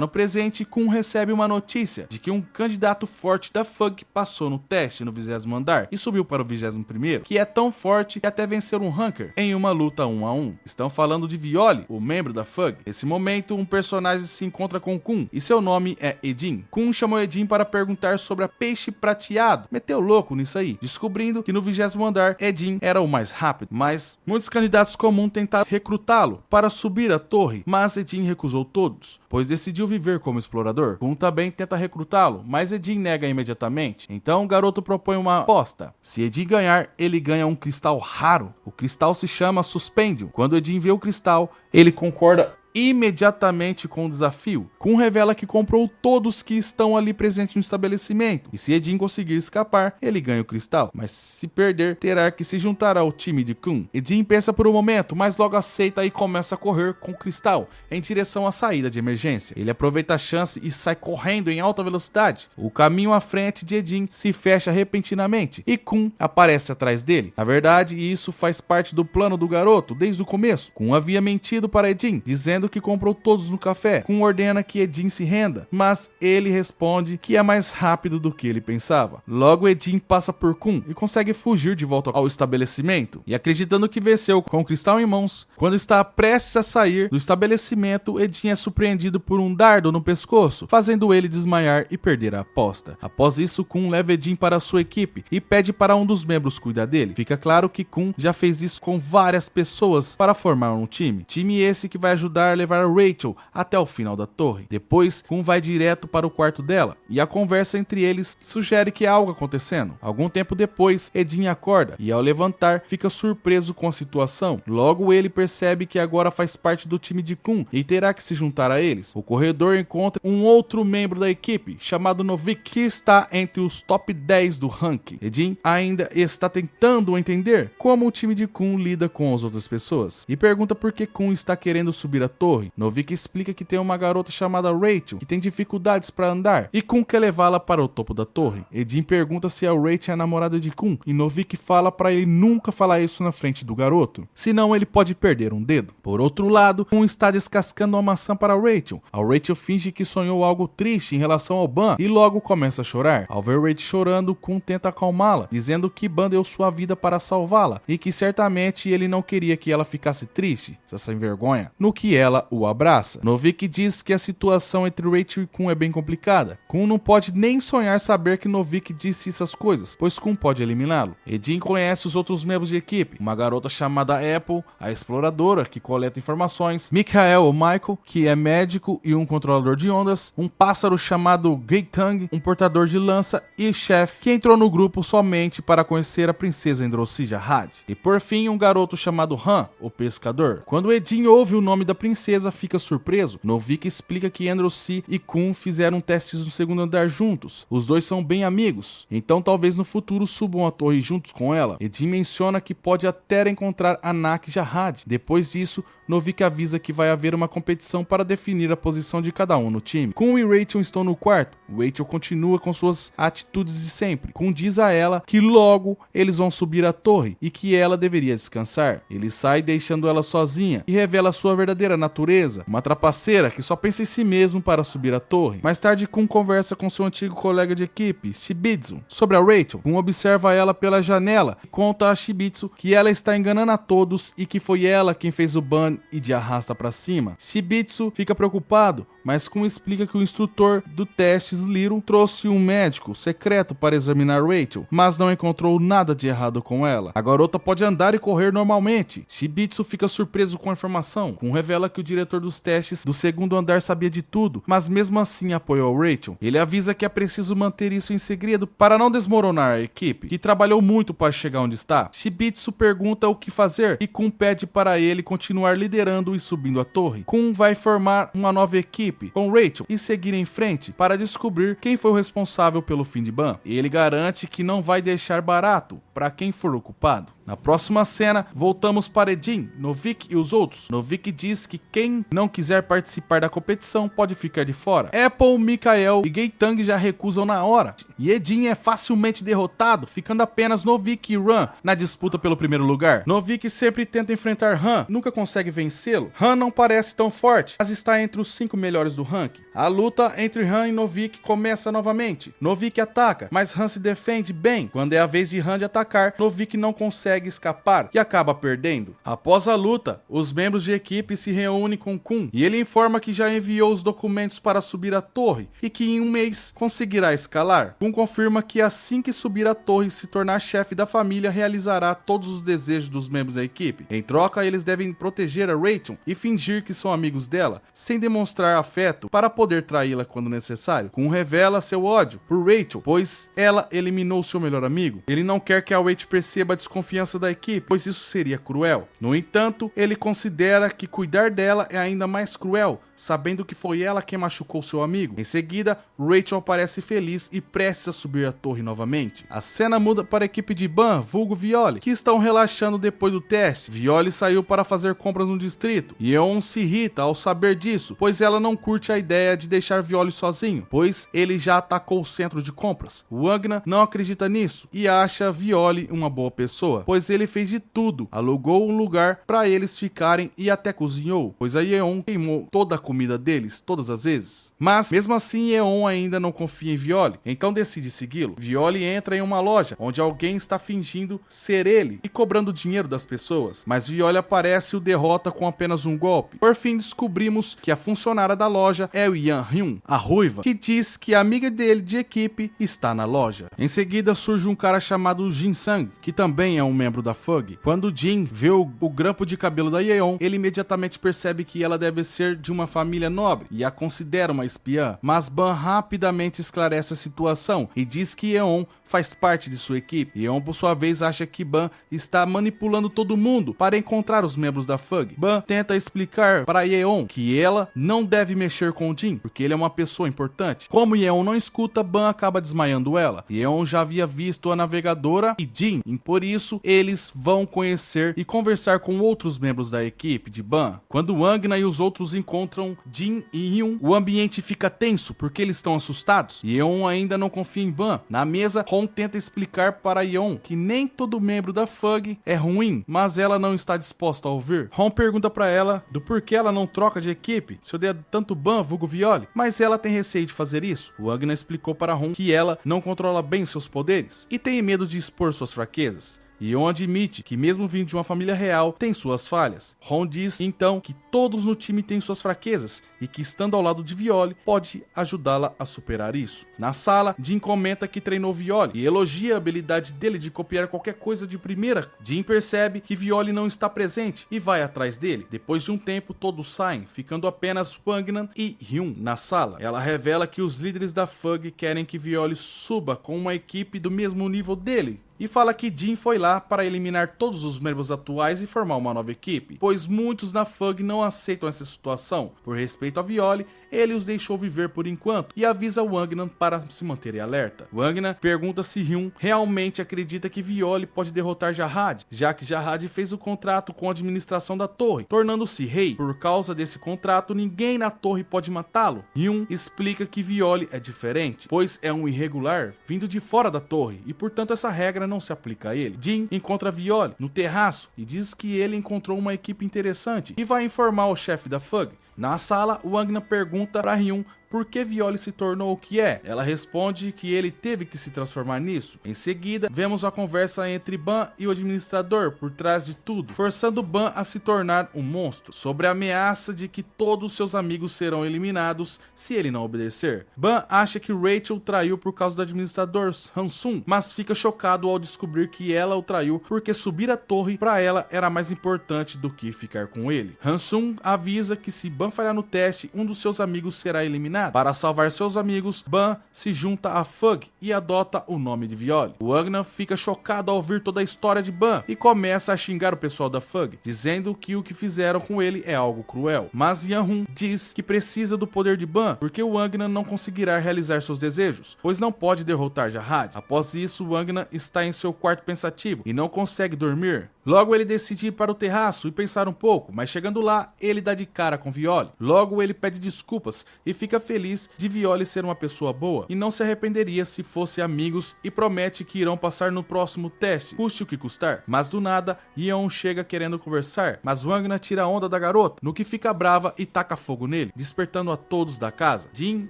no presente, Kun recebe uma notícia de que um candidato forte da Fug passou no teste no 20º andar e subiu para o 21º, que é tão forte que até venceu um Hunker em uma luta 1 a 1. Estão falando de Violi, o membro da Fug. Nesse momento, um personagem se encontra com Kun e seu nome é Edin. Kun chamou Edin para perguntar sobre a peixe prateado. Meteu louco nisso aí, descobrindo que no 20º andar Edin era o mais rápido, mas muitos candidatos comuns tentaram recrutá-lo para subir a torre, mas Edin recusou todos, pois decidiu viver como explorador. Kun também tenta recrutá-lo, mas Edin nega imediatamente. Então o garoto propõe uma aposta. Se Edin ganhar, ele ganha um cristal raro. O cristal se chama Suspendium. Quando Edin vê o cristal, ele concorda imediatamente com o desafio. Kun revela que comprou todos que estão ali presentes no estabelecimento, e se Edin conseguir escapar, ele ganha o cristal, mas se perder, terá que se juntar ao time de Kun. Edin pensa por um momento, mas logo aceita e começa a correr com o cristal em direção à saída de emergência. Ele aproveita a chance e sai correndo em alta velocidade. O caminho à frente de Edin se fecha repentinamente e Kun aparece atrás dele. Na verdade, isso faz parte do plano do garoto desde o começo. Kun havia mentido para Edin, dizendo que comprou todos no café. Kun ordena que Edin se renda, mas ele responde que é mais rápido do que ele pensava. Logo, Edin passa por Kun e consegue fugir de volta ao estabelecimento. E acreditando que venceu com o cristal em mãos, quando está prestes a sair do estabelecimento, Edin é surpreendido por um dardo no pescoço, fazendo ele desmaiar e perder a aposta. Após isso, Kun leva Edin para sua equipe e pede para um dos membros cuidar dele. Fica claro que Kun já fez isso com várias pessoas para formar um time. Time esse que vai ajudar a levar a Rachel até o final da torre. Depois, Kun vai direto para o quarto dela e a conversa entre eles sugere que há algo acontecendo. Algum tempo depois, Edin acorda e ao levantar, fica surpreso com a situação. Logo, ele percebe que agora faz parte do time de Kun e terá que se juntar a eles. O corredor encontra um outro membro da equipe, chamado Novik, que está entre os top 10 do ranking. Edin ainda está tentando entender como o time de Kun lida com as outras pessoas e pergunta por que Kun está querendo subir a torre torre. Novik explica que tem uma garota chamada Rachel, que tem dificuldades para andar, e Kun quer levá-la para o topo da torre. Edin pergunta se a Rachel é a namorada de Kun, e Novik fala para ele nunca falar isso na frente do garoto, senão ele pode perder um dedo. Por outro lado, Kun está descascando uma maçã para Rachel. A Rachel finge que sonhou algo triste em relação ao Ban e logo começa a chorar. Ao ver Rachel chorando, Kun tenta acalmá-la, dizendo que Ban deu sua vida para salvá-la e que certamente ele não queria que ela ficasse triste, sem vergonha, no que ela o abraça. Novik diz que a situação entre Rachel e Kun é bem complicada. Kun não pode nem sonhar saber que Novik disse essas coisas, pois Kun pode eliminá-lo. Edin conhece os outros membros de equipe, uma garota chamada Apple, a exploradora que coleta informações, Mikhael ou Michael, que é médico e um controlador de ondas, um pássaro chamado Gaetang, um portador de lança, e Chef, que entrou no grupo somente para conhecer a princesa Androssia Had. E por fim, um garoto chamado Han, o pescador. Quando Edin ouve o nome da princesa, fica surpreso. Novik explica que Androssia e Kun fizeram testes no segundo andar juntos. Os dois são bem amigos, então talvez no futuro subam a torre juntos com ela. Edin menciona que pode até encontrar Anak Jahad. Depois disso, Novik avisa que vai haver uma competição para definir a posição de cada um no time. Kun e Rachel estão no quarto. Rachel continua com suas atitudes de sempre. Kun diz a ela que logo eles vão subir a torre e que ela deveria descansar. Ele sai deixando ela sozinha e revela sua verdadeira natureza, uma trapaceira que só pensa em si mesmo para subir a torre. Mais tarde, Kun conversa com seu antigo colega de equipe, Shibitsu, sobre a Rachel. Kun observa ela pela janela e conta a Shibitsu que ela está enganando a todos e que foi ela quem fez o ban e de arrasta pra cima. Shibitsu fica preocupado, mas Kun explica que o instrutor do testes Little trouxe um médico secreto para examinar Rachel, mas não encontrou nada de errado com ela. A garota pode andar e correr normalmente. Shibitsu fica surpreso com a informação. Kun revela que o diretor dos testes do segundo andar sabia de tudo, mas mesmo assim apoiou Rachel. Ele avisa que é preciso manter isso em segredo para não desmoronar a equipe, que trabalhou muito para chegar onde está. Shibitsu pergunta o que fazer e Kun pede para ele continuar liderando e subindo a torre. Kun vai formar uma nova equipe com Rachel e seguir em frente para descobrir quem foi o responsável pelo fim de Ban. Ele garante que não vai deixar barato para quem for o culpado. Na próxima cena, voltamos para Edin, Novik e os outros. Novik diz que quem não quiser participar da competição pode ficar de fora. Apple, Mikhael e Gaetang já recusam na hora. E Edin é facilmente derrotado, ficando apenas Novik e Ran na disputa pelo primeiro lugar. Novik sempre tenta enfrentar Han, nunca consegue vencê-lo. Han não parece tão forte, mas está entre os 5 melhores do ranking. A luta entre Han e Novik começa novamente. Novik ataca, mas Han se defende bem. Quando é a vez de Han de atacar, Novik não consegue escapar e acaba perdendo. Após a luta, os membros de equipe se reúnem com Kun e ele informa que já enviou os documentos para subir a torre e que em um mês conseguirá escalar. Kun confirma que assim que subir a torre e se tornar chefe da família, realizará todos os desejos dos membros da equipe. Em troca, eles devem proteger a Rachel e fingir que são amigos dela, sem demonstrar afeto para poder traí-la quando necessário. Kun revela seu ódio por Rachel, pois ela eliminou seu melhor amigo. Ele não quer que a Rachel perceba a desconfiança da equipe, pois isso seria cruel. No entanto, ele considera que cuidar dela é ainda mais cruel, sabendo que foi ela quem machucou seu amigo. Em seguida, Rachel aparece feliz e prestes a subir a torre novamente. A cena muda para a equipe de Ban, vulgo Violi, que estão relaxando depois do teste. Violi saiu para fazer compras no distrito. Yeon se irrita ao saber disso, pois ela não curte a ideia de deixar Violi sozinho, pois ele já atacou o centro de compras. Wagner não acredita nisso e acha Violi uma boa pessoa, pois ele fez de tudo, alugou um lugar para eles ficarem e até cozinhou, pois a Yeon queimou toda a comida deles, todas as vezes. Mas, mesmo assim, Yeon ainda não confia em Violi, então decide segui-lo. Violi entra em uma loja, onde alguém está fingindo ser ele e cobrando dinheiro das pessoas, mas Violi aparece e o derrota com apenas um golpe. Por fim, descobrimos que a funcionária da loja é o Yan Hyun, a ruiva, que diz que a amiga dele de equipe está na loja. Em seguida, surge um cara chamado Jin Sang, que também é um membro da FUG. Quando Jin vê o grampo de cabelo da Yeon, ele imediatamente percebe que ela deve ser de uma família nobre e a considera uma espiã, mas Ban rapidamente esclarece a situação e diz que Yeon faz parte de sua equipe. Yeon, por sua vez, acha que Ban está manipulando todo mundo para encontrar os membros da FUG. Ban tenta explicar para Yeon que ela não deve mexer com Jin, porque ele é uma pessoa importante. Como Yeon não escuta, Ban acaba desmaiando ela. Yeon já havia visto a navegadora e Jin, e por isso eles vão conhecer e conversar com outros membros da equipe de Ban. Quando Wangna e os outros encontram Jin e Hyun, o ambiente fica tenso porque eles estão assustados. Yeon ainda não confia em Ban. Na mesa, Hong tenta explicar para Yeon que nem todo membro da FUG é ruim, mas ela não está disposta a ouvir. Hong pergunta para ela do porquê ela não troca de equipe, se odeia tanto Ban, vulgo Violi, mas ela tem receio de fazer isso. Wangna explicou para Hong que ela não controla bem seus poderes e tem medo de expor suas fraquezas. Yeon admite que mesmo vindo de uma família real, tem suas falhas. Hong diz então que todos no time têm suas fraquezas e que estando ao lado de Violi pode ajudá-la a superar isso. Na sala, Jin comenta que treinou Violi e elogia a habilidade dele de copiar qualquer coisa de primeira. Jin percebe que Violi não está presente e vai atrás dele. Depois de um tempo, todos saem, ficando apenas Wangnan e Hyun na sala. Ela revela que os líderes da FUG querem que Violi suba com uma equipe do mesmo nível dele, e fala que Jin foi lá para eliminar todos os membros atuais e formar uma nova equipe, pois muitos na FUG não aceitam essa situação. Por respeito a Violi, ele os deixou viver por enquanto e avisa Wangnan para se manter alerta. Wangnan pergunta se Hyun realmente acredita que Violi pode derrotar Jarrad, já que Jarrad fez o contrato com a administração da torre, tornando-se rei. Por causa desse contrato, ninguém na torre pode matá-lo. Hyun explica que Violi é diferente, pois é um irregular vindo de fora da torre e portanto essa regra não se aplica a ele. Jin encontra Violi no terraço e diz que ele encontrou uma equipe interessante e vai informar o chefe da FUG. Na sala, Wangna pergunta para Hyun por que Violi se tornou o que é. Ela responde que ele teve que se transformar nisso. Em seguida, vemos a conversa entre Ban e o administrador por trás de tudo, forçando Ban a se tornar um monstro, sobre a ameaça de que todos seus amigos serão eliminados se ele não obedecer. Ban acha que Rachel traiu por causa do administrador Hansung, mas fica chocado ao descobrir que ela o traiu porque subir a torre para ela era mais importante do que ficar com ele. Hansung avisa que se Ban falhar no teste, um dos seus amigos será eliminado. Para salvar seus amigos, Ban se junta a FUG e adota o nome de Violi. Wangna fica chocado ao ouvir toda a história de Ban e começa a xingar o pessoal da FUG, dizendo que o que fizeram com ele é algo cruel. Mas Yeon diz que precisa do poder de Ban porque Wangna não conseguirá realizar seus desejos, pois não pode derrotar Jarrad. Após isso, Wangna está em seu quarto pensativo e não consegue dormir. Logo ele decide ir para o terraço e pensar um pouco, mas chegando lá, ele dá de cara com Violi. Logo ele pede desculpas e fica feliz de Violi ser uma pessoa boa e não se arrependeria se fossem amigos e promete que irão passar no próximo teste, custe o que custar. Mas do nada, Yeon chega querendo conversar, mas Wangna tira a onda da garota, no que fica brava e taca fogo nele, despertando a todos da casa. Jin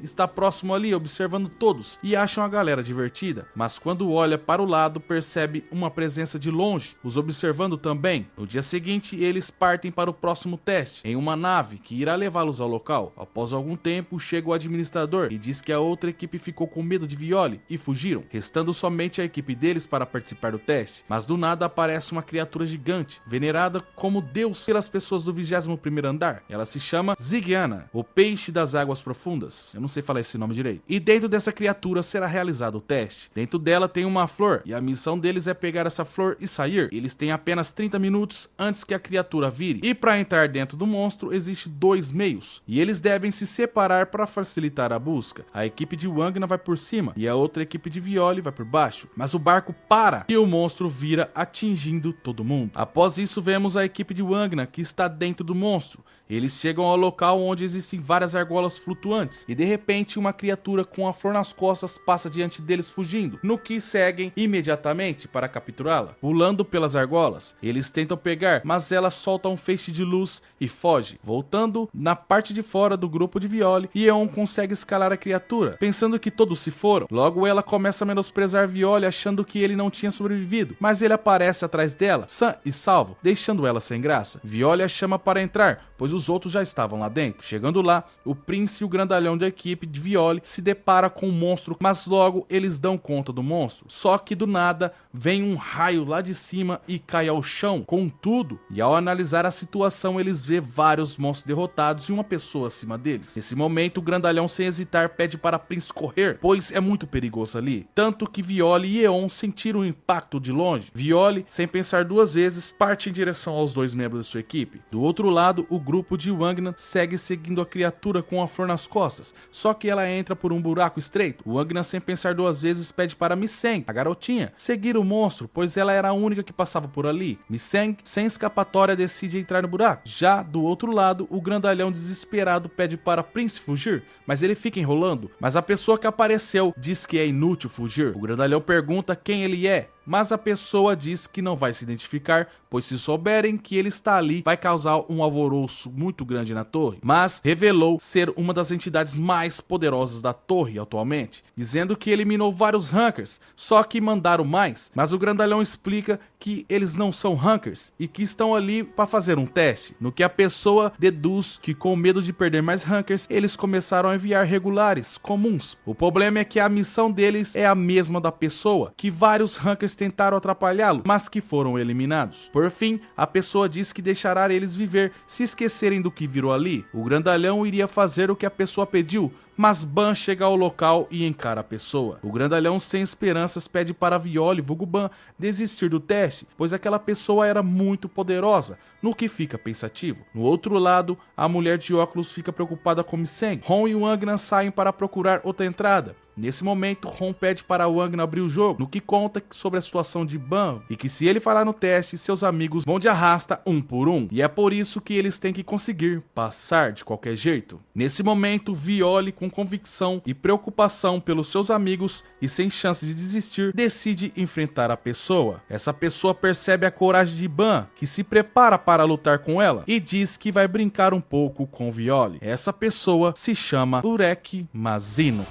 está próximo ali, observando todos e acham a galera divertida, mas quando olha para o lado, percebe uma presença de longe, os observando também. No dia seguinte, eles partem para o próximo teste, em uma nave que irá levá-los ao local. Após algum tempo, chega o administrador e diz que a outra equipe ficou com medo de Violi e fugiram, restando somente a equipe deles para participar do teste. Mas do nada aparece uma criatura gigante, venerada como Deus pelas pessoas do 21º andar. Ela se chama Zigana, o peixe das águas profundas. Eu não sei falar esse nome direito. E dentro dessa criatura será realizado o teste. Dentro dela tem uma flor e a missão deles é pegar essa flor e sair. Eles têm apenas 30 minutos antes que a criatura vire. E para entrar dentro do monstro existe 2 meios e eles devem se separar para facilitar a busca. A equipe de Wangna vai por cima e a outra equipe de Violi vai por baixo. Mas o barco para e o monstro vira, atingindo todo mundo. Após isso vemos a equipe de Wangna que está dentro do monstro. Eles chegam ao local onde existem várias argolas flutuantes e de repente uma criatura com a flor nas costas passa diante deles fugindo, no que seguem imediatamente para capturá-la. Pulando pelas argolas, eles tentam pegar, mas ela solta um feixe de luz e foge. Voltando na parte de fora do grupo de Violi, Yeon consegue escalar a criatura, pensando que todos se foram. Logo ela começa a menosprezar Violi, achando que ele não tinha sobrevivido, mas ele aparece atrás dela, sã e salvo, deixando ela sem graça. Violi a chama para entrar, pois os outros já estavam lá dentro. Chegando lá, o Prince e o grandalhão da equipe de Violi se depara com o monstro, mas logo eles dão conta do monstro. Só que do nada vem um raio lá de cima e cai ao chão com tudo, e ao analisar a situação eles vê vários monstros derrotados e uma pessoa acima deles. Nesse momento o grandalhão sem hesitar pede para Prince correr, pois é muito perigoso ali, tanto que Violi e Yeon sentiram o impacto de longe. Violi, sem pensar duas vezes, parte em direção aos 2 membros de sua equipe. Do outro lado, o grupo grupo de Wangnan segue seguindo a criatura com a flor nas costas, só que ela entra por um buraco estreito. Wangnan, sem pensar duas vezes, pede para Misseng, a garotinha, seguir o monstro, pois ela era a única que passava por ali. Misseng, sem escapatória, decide entrar no buraco. Já do outro lado, o grandalhão desesperado pede para Prince fugir, mas ele fica enrolando. Mas a pessoa que apareceu diz que é inútil fugir. O grandalhão pergunta quem ele é, mas a pessoa diz que não vai se identificar, pois se souberem que ele está ali, vai causar um alvoroço muito grande na torre. Mas revelou ser uma das entidades mais poderosas da torre atualmente, dizendo que eliminou vários Hunkers, só que mandaram mais. Mas o grandalhão explica que eles não são Hunkers e que estão ali para fazer um teste, no que a pessoa deduz que, com medo de perder mais Hunkers, eles começaram a enviar regulares, comuns. O problema é que a missão deles é a mesma da pessoa, que vários Hunkers tentaram atrapalhá-lo, mas que foram eliminados. Por fim, a pessoa diz que deixará eles viver se esquecerem do que virou ali. O grandalhão iria fazer o que a pessoa pediu, mas Ban chega ao local e encara a pessoa. O grandalhão, sem esperanças, pede para Violi, vulgo Ban, desistir do teste, pois aquela pessoa era muito poderosa, no que fica pensativo. No outro lado, a mulher de óculos fica preocupada com Misseng. Ron e Wangnan saem para procurar outra entrada. Nesse momento, Ron pede para Wangnan abrir o jogo, no que conta sobre a situação de Ban e que se ele falhar no teste, seus amigos vão de arrasta um por um, e é por isso que eles têm que conseguir passar de qualquer jeito. Nesse momento, Violi, com convicção e preocupação pelos seus amigos e sem chance de desistir, decide enfrentar a pessoa. Essa pessoa percebe a coragem de Ban, que se prepara para lutar com ela e diz que vai brincar um pouco com Violi. Essa pessoa se chama Urek Mazino.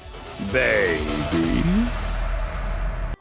Baby.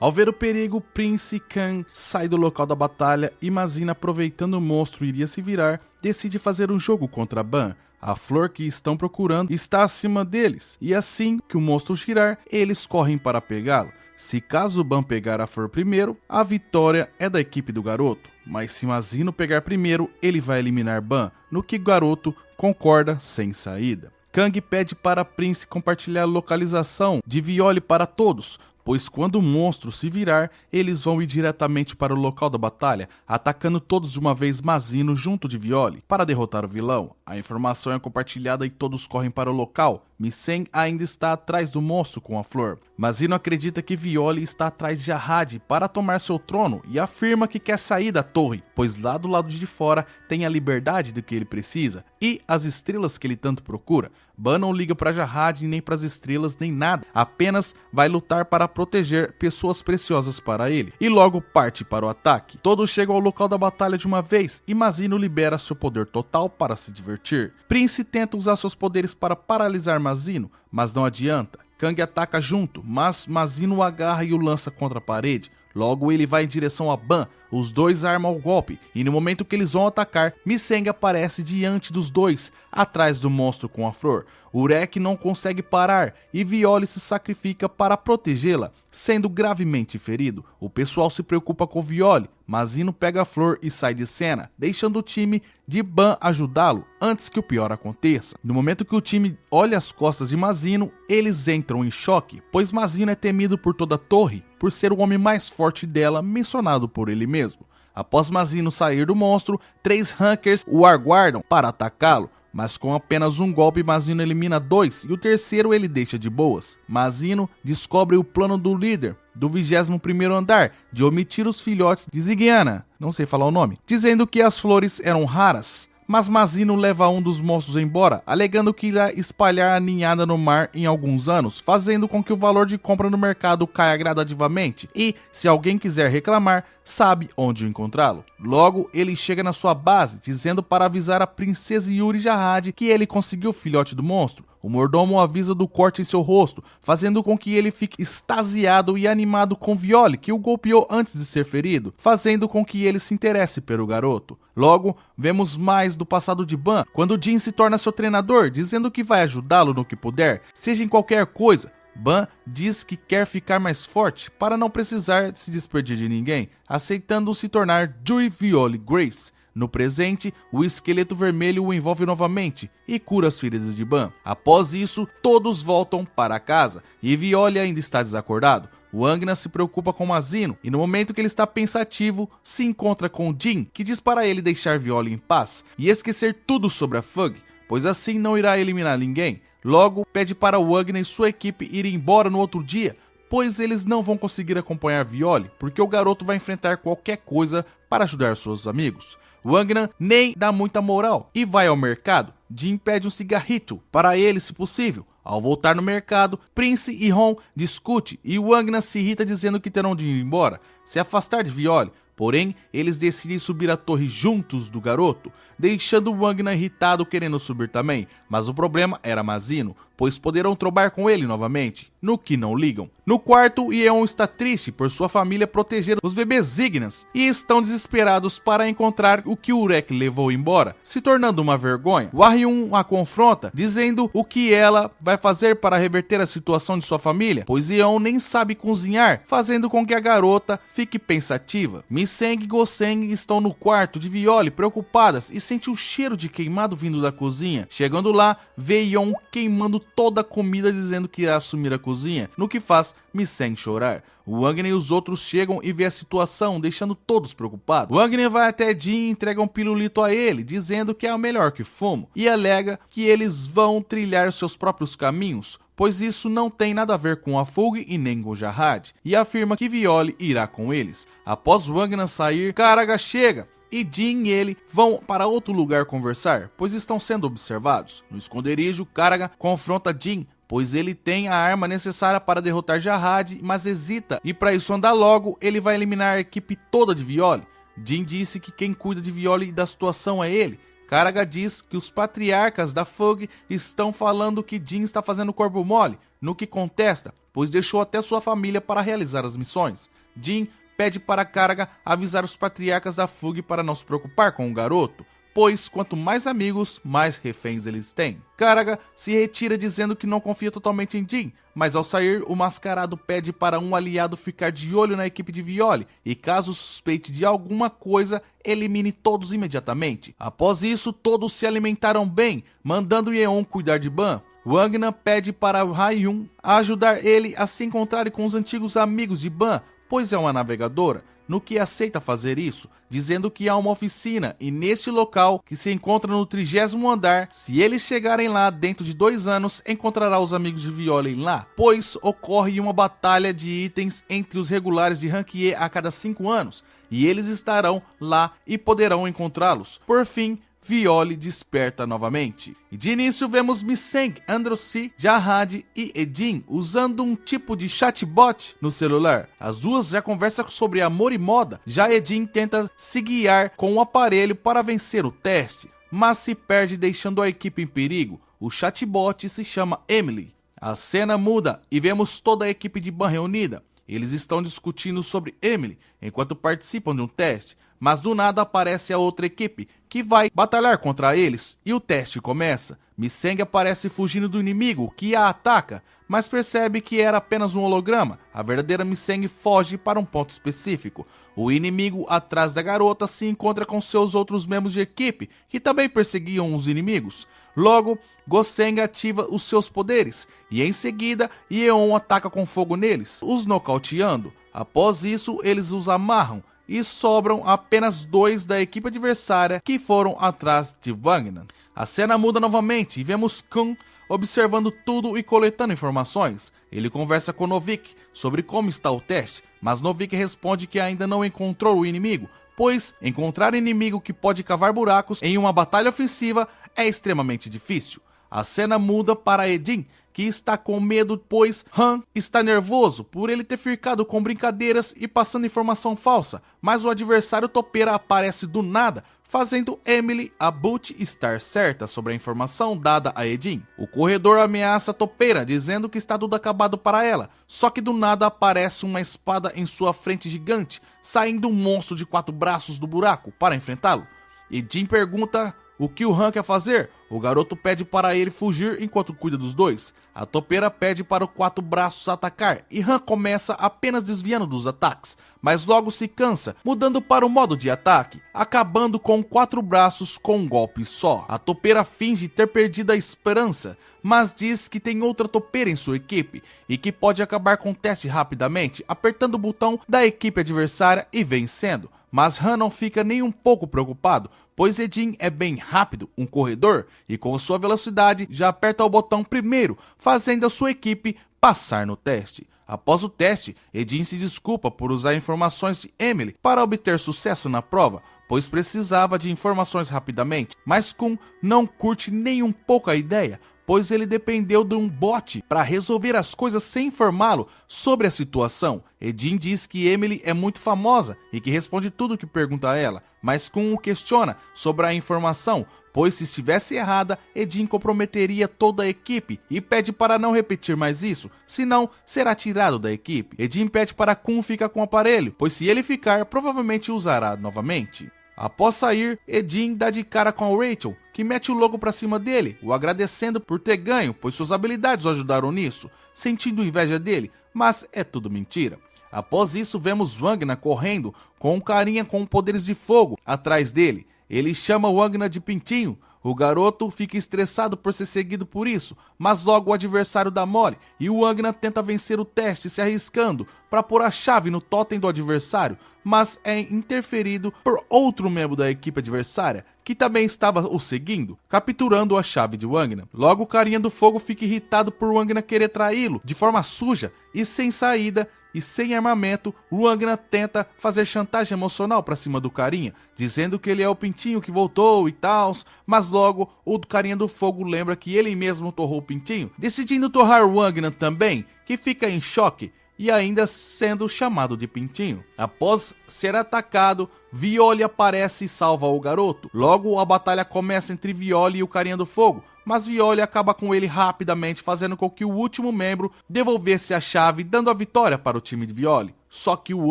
Ao ver o perigo, Prince Kang sai do local da batalha e Mazino, aproveitando o monstro iria se virar, decide fazer um jogo contra Ban. A flor que estão procurando está acima deles, e assim que o monstro girar, eles correm para pegá-lo. Se caso Ban pegar a flor primeiro, a vitória é da equipe do garoto, mas se Mazino pegar primeiro, ele vai eliminar Ban, no que o garoto concorda sem saída. Kang pede para Prince compartilhar a localização de Violi para todos, pois quando o monstro se virar, eles vão ir diretamente para o local da batalha, atacando todos de uma vez Mazino junto de Violi, para derrotar o vilão. A informação é compartilhada e todos correm para o local. Misseng ainda está atrás do monstro com a flor. Mazino acredita que Violi está atrás de Jahad para tomar seu trono e afirma que quer sair da torre, pois lá do lado de fora tem a liberdade do que ele precisa e as estrelas que ele tanto procura. Ban não liga para Jahad nem para as estrelas nem nada, apenas vai lutar para proteger pessoas preciosas para ele e logo parte para o ataque. Todos chegam ao local da batalha de uma vez e Mazino libera seu poder total para se divertir. Prince tenta usar seus poderes para paralisar Mazino, mas não adianta. Kang ataca junto, mas Mazino o agarra e o lança contra a parede. Logo ele vai em direção a Ban, os dois armam o golpe, e no momento que eles vão atacar, Misseng aparece diante dos dois, atrás do monstro com a flor. Urek não consegue parar, e Violi se sacrifica para protegê-la, sendo gravemente ferido. O pessoal se preocupa com Violi, Mazino pega a flor e sai de cena, deixando o time de Ban ajudá-lo antes que o pior aconteça. No momento que o time olha as costas de Mazino, eles entram em choque, pois Mazino é temido por toda a torre, por ser o homem mais forte dela, mencionado por ele mesmo. Após Mazino sair do monstro, 3 Hunkers o aguardam para atacá-lo, mas com apenas um golpe Mazino elimina 2 e o terceiro ele deixa de boas. Mazino descobre o plano do líder do 21º andar de omitir os filhotes de Ziggyana, não sei falar o nome, dizendo que as flores eram raras. Mas Mazino leva um dos monstros embora, alegando que irá espalhar a ninhada no mar em alguns anos, fazendo com que o valor de compra no mercado caia gradativamente e, se alguém quiser reclamar, sabe onde encontrá-lo. Logo, ele chega na sua base, dizendo para avisar a princesa Yuri Jahad que ele conseguiu o filhote do monstro. O mordomo avisa do corte em seu rosto, fazendo com que ele fique extasiado e animado com Violi, que o golpeou antes de ser ferido, fazendo com que ele se interesse pelo garoto. Logo, vemos mais do passado de Ban, quando Jin se torna seu treinador, dizendo que vai ajudá-lo no que puder, seja em qualquer coisa. Ban diz que quer ficar mais forte para não precisar se despedir de ninguém, aceitando se tornar Jui Violi Grace. No presente, o esqueleto vermelho o envolve novamente e cura as feridas de Ban. Após isso, todos voltam para casa e Violi ainda está desacordado. Wangna se preocupa com Mazino e no momento que ele está pensativo, se encontra com Jin, que diz para ele deixar Violi em paz e esquecer tudo sobre a Fug, pois assim não irá eliminar ninguém. Logo, pede para Wangna e sua equipe irem embora no outro dia, pois eles não vão conseguir acompanhar Violi, porque o garoto vai enfrentar qualquer coisa para ajudar seus amigos. Wangna nem dá muita moral e vai ao mercado. Jin pede um cigarrito para ele, se possível. Ao voltar no mercado, Prince e Hon discutem e Wangna se irrita dizendo que terão de ir embora, se afastar de Violi. Porém, eles decidem subir a torre juntos do garoto, deixando Wangna irritado querendo subir também. Mas o problema era Mazino, pois poderão trombar com ele novamente, no que não ligam. No quarto, Yeon está triste por sua família proteger os bebês Ignas e estão desesperados para encontrar o que Urek levou embora, se tornando uma vergonha. Hwa-hyun a confronta, dizendo o que ela vai fazer para reverter a situação de sua família, pois Yeon nem sabe cozinhar, fazendo com que a garota fique pensativa. Mi-seng e Go-seng estão no quarto de Violi preocupadas e sentem o cheiro de queimado vindo da cozinha. Chegando lá, vê Yeon queimando toda a comida, dizendo que irá assumir a cozinha, no que faz Mi-seng chorar. Wangna e os outros chegam e vê a situação, deixando todos preocupados. Wangna vai até Jin e entrega um pirulito a ele, dizendo que é o melhor que fumo, e alega que eles vão trilhar seus próprios caminhos, pois isso não tem nada a ver com a Fug e nem com Jahad, e afirma que Violi irá com eles. Após Wangna sair, Karaga chega, e Jin e ele vão para outro lugar conversar, pois estão sendo observados. No esconderijo, Karaga confronta Jin, pois ele tem a arma necessária para derrotar Jahad, mas hesita, e para isso andar logo, ele vai eliminar a equipe toda de Violi. Jin disse que quem cuida de Violi e da situação é ele. Karaga diz que os patriarcas da Fug estão falando que Jin está fazendo corpo mole, no que contesta, pois deixou até sua família para realizar as missões. Jin pede para Karaga avisar os patriarcas da Fug para não se preocupar com o garoto, pois quanto mais amigos, mais reféns eles têm. Karaga se retira dizendo que não confia totalmente em Jin, mas ao sair, o mascarado pede para um aliado ficar de olho na equipe de Violi e caso suspeite de alguma coisa, elimine todos imediatamente. Após isso, todos se alimentaram bem, mandando Yeon cuidar de Ban. Wangna pede para Hwa-hyun ajudar ele a se encontrar com os antigos amigos de Ban, pois é uma navegadora, no que aceita fazer isso, dizendo que há uma oficina e neste local, que se encontra no 30º andar, se eles chegarem lá dentro de 2 anos, encontrará os amigos de Violi lá, pois ocorre uma batalha de itens entre os regulares de Rank E a cada 5 anos, e eles estarão lá e poderão encontrá-los. Por fim, Violi desperta novamente. E de início vemos Mi-seng, Androsi, Jahad e Edin usando um tipo de chatbot no celular. As duas já conversam sobre amor e moda, já Edin tenta se guiar com o aparelho para vencer o teste, mas se perde deixando a equipe em perigo. O chatbot se chama Emily. A cena muda e vemos toda a equipe de Ban reunida. Eles estão discutindo sobre Emily enquanto participam de um teste, mas do nada aparece a outra equipe que vai batalhar contra eles e o teste começa. Mi-seng aparece fugindo do inimigo que a ataca, mas percebe que era apenas um holograma. A verdadeira Mi-seng foge para um ponto específico. O inimigo atrás da garota se encontra com seus outros membros de equipe que também perseguiam os inimigos. Logo, Go-seng ativa os seus poderes e em seguida Yeon ataca com fogo neles, os nocauteando. Após isso, eles os amarram e sobram apenas 2 da equipe adversária que foram atrás de Wangna. A cena muda novamente e vemos Kun observando tudo e coletando informações. Ele conversa com Novik sobre como está o teste, mas Novik responde que ainda não encontrou o inimigo, pois encontrar inimigo que pode cavar buracos em uma batalha ofensiva é extremamente difícil. A cena muda para Edin, que está com medo, pois Han está nervoso por ele ter ficado com brincadeiras e passando informação falsa, mas o adversário topeira aparece do nada, fazendo Emily, a Boot, estar certa sobre a informação dada a Edin. O corredor ameaça a topeira, dizendo que está tudo acabado para ela, só que do nada aparece uma espada em sua frente gigante, saindo um monstro de 4 braços do buraco para enfrentá-lo. Edin pergunta O que o Han quer fazer? O garoto pede para ele fugir enquanto cuida dos dois. A topeira pede para o quatro braços atacar e Han começa apenas desviando dos ataques, mas logo se cansa, mudando para o modo de ataque, acabando com quatro braços com um golpe só. A topeira finge ter perdido a esperança, mas diz que tem outra topeira em sua equipe e que pode acabar com o teste rapidamente, apertando o botão da equipe adversária e vencendo. Mas Han não fica nem um pouco preocupado, pois Edin é bem rápido, um corredor, e com sua velocidade já aperta o botão primeiro, fazendo a sua equipe passar no teste. Após o teste, Edin se desculpa por usar informações de Emily para obter sucesso na prova, pois precisava de informações rapidamente, mas Kun não curte nem um pouco a ideia, pois ele dependeu de um bot para resolver as coisas sem informá-lo sobre a situação. Edin diz que Emily é muito famosa e que responde tudo o que pergunta a ela, mas Kun o questiona sobre a informação, pois se estivesse errada, Edin comprometeria toda a equipe e pede para não repetir mais isso, senão será tirado da equipe. Edin pede para Kun ficar com o aparelho, pois se ele ficar, provavelmente usará novamente. Após sair, Edin dá de cara com a Rachel, que mete o logo pra cima dele, o agradecendo por ter ganho, pois suas habilidades o ajudaram nisso, sentindo inveja dele, mas é tudo mentira. Após isso, vemos Wagner correndo com um carinha com poderes de fogo atrás dele. Ele chama Wagner de Pintinho. O garoto fica estressado por ser seguido por isso, mas logo o adversário dá mole e o Wagner tenta vencer o teste se arriscando para pôr a chave no totem do adversário, mas é interferido por outro membro da equipe adversária que também estava o seguindo, capturando a chave de Wagner. Logo o carinha do fogo fica irritado por Wagner querer traí-lo de forma suja e sem saída. E sem armamento, Wagner tenta fazer chantagem emocional pra cima do carinha, dizendo que ele é o pintinho que voltou e tal, mas logo o carinha do fogo lembra que ele mesmo torrou o pintinho, decidindo torrar Wagner também, que fica em choque e ainda sendo chamado de pintinho. Após ser atacado, Violi aparece e salva o garoto. Logo a batalha começa entre Violi e o carinha do fogo, mas Violi acaba com ele rapidamente, fazendo com que o último membro devolvesse a chave, dando a vitória para o time de Violi. Só que o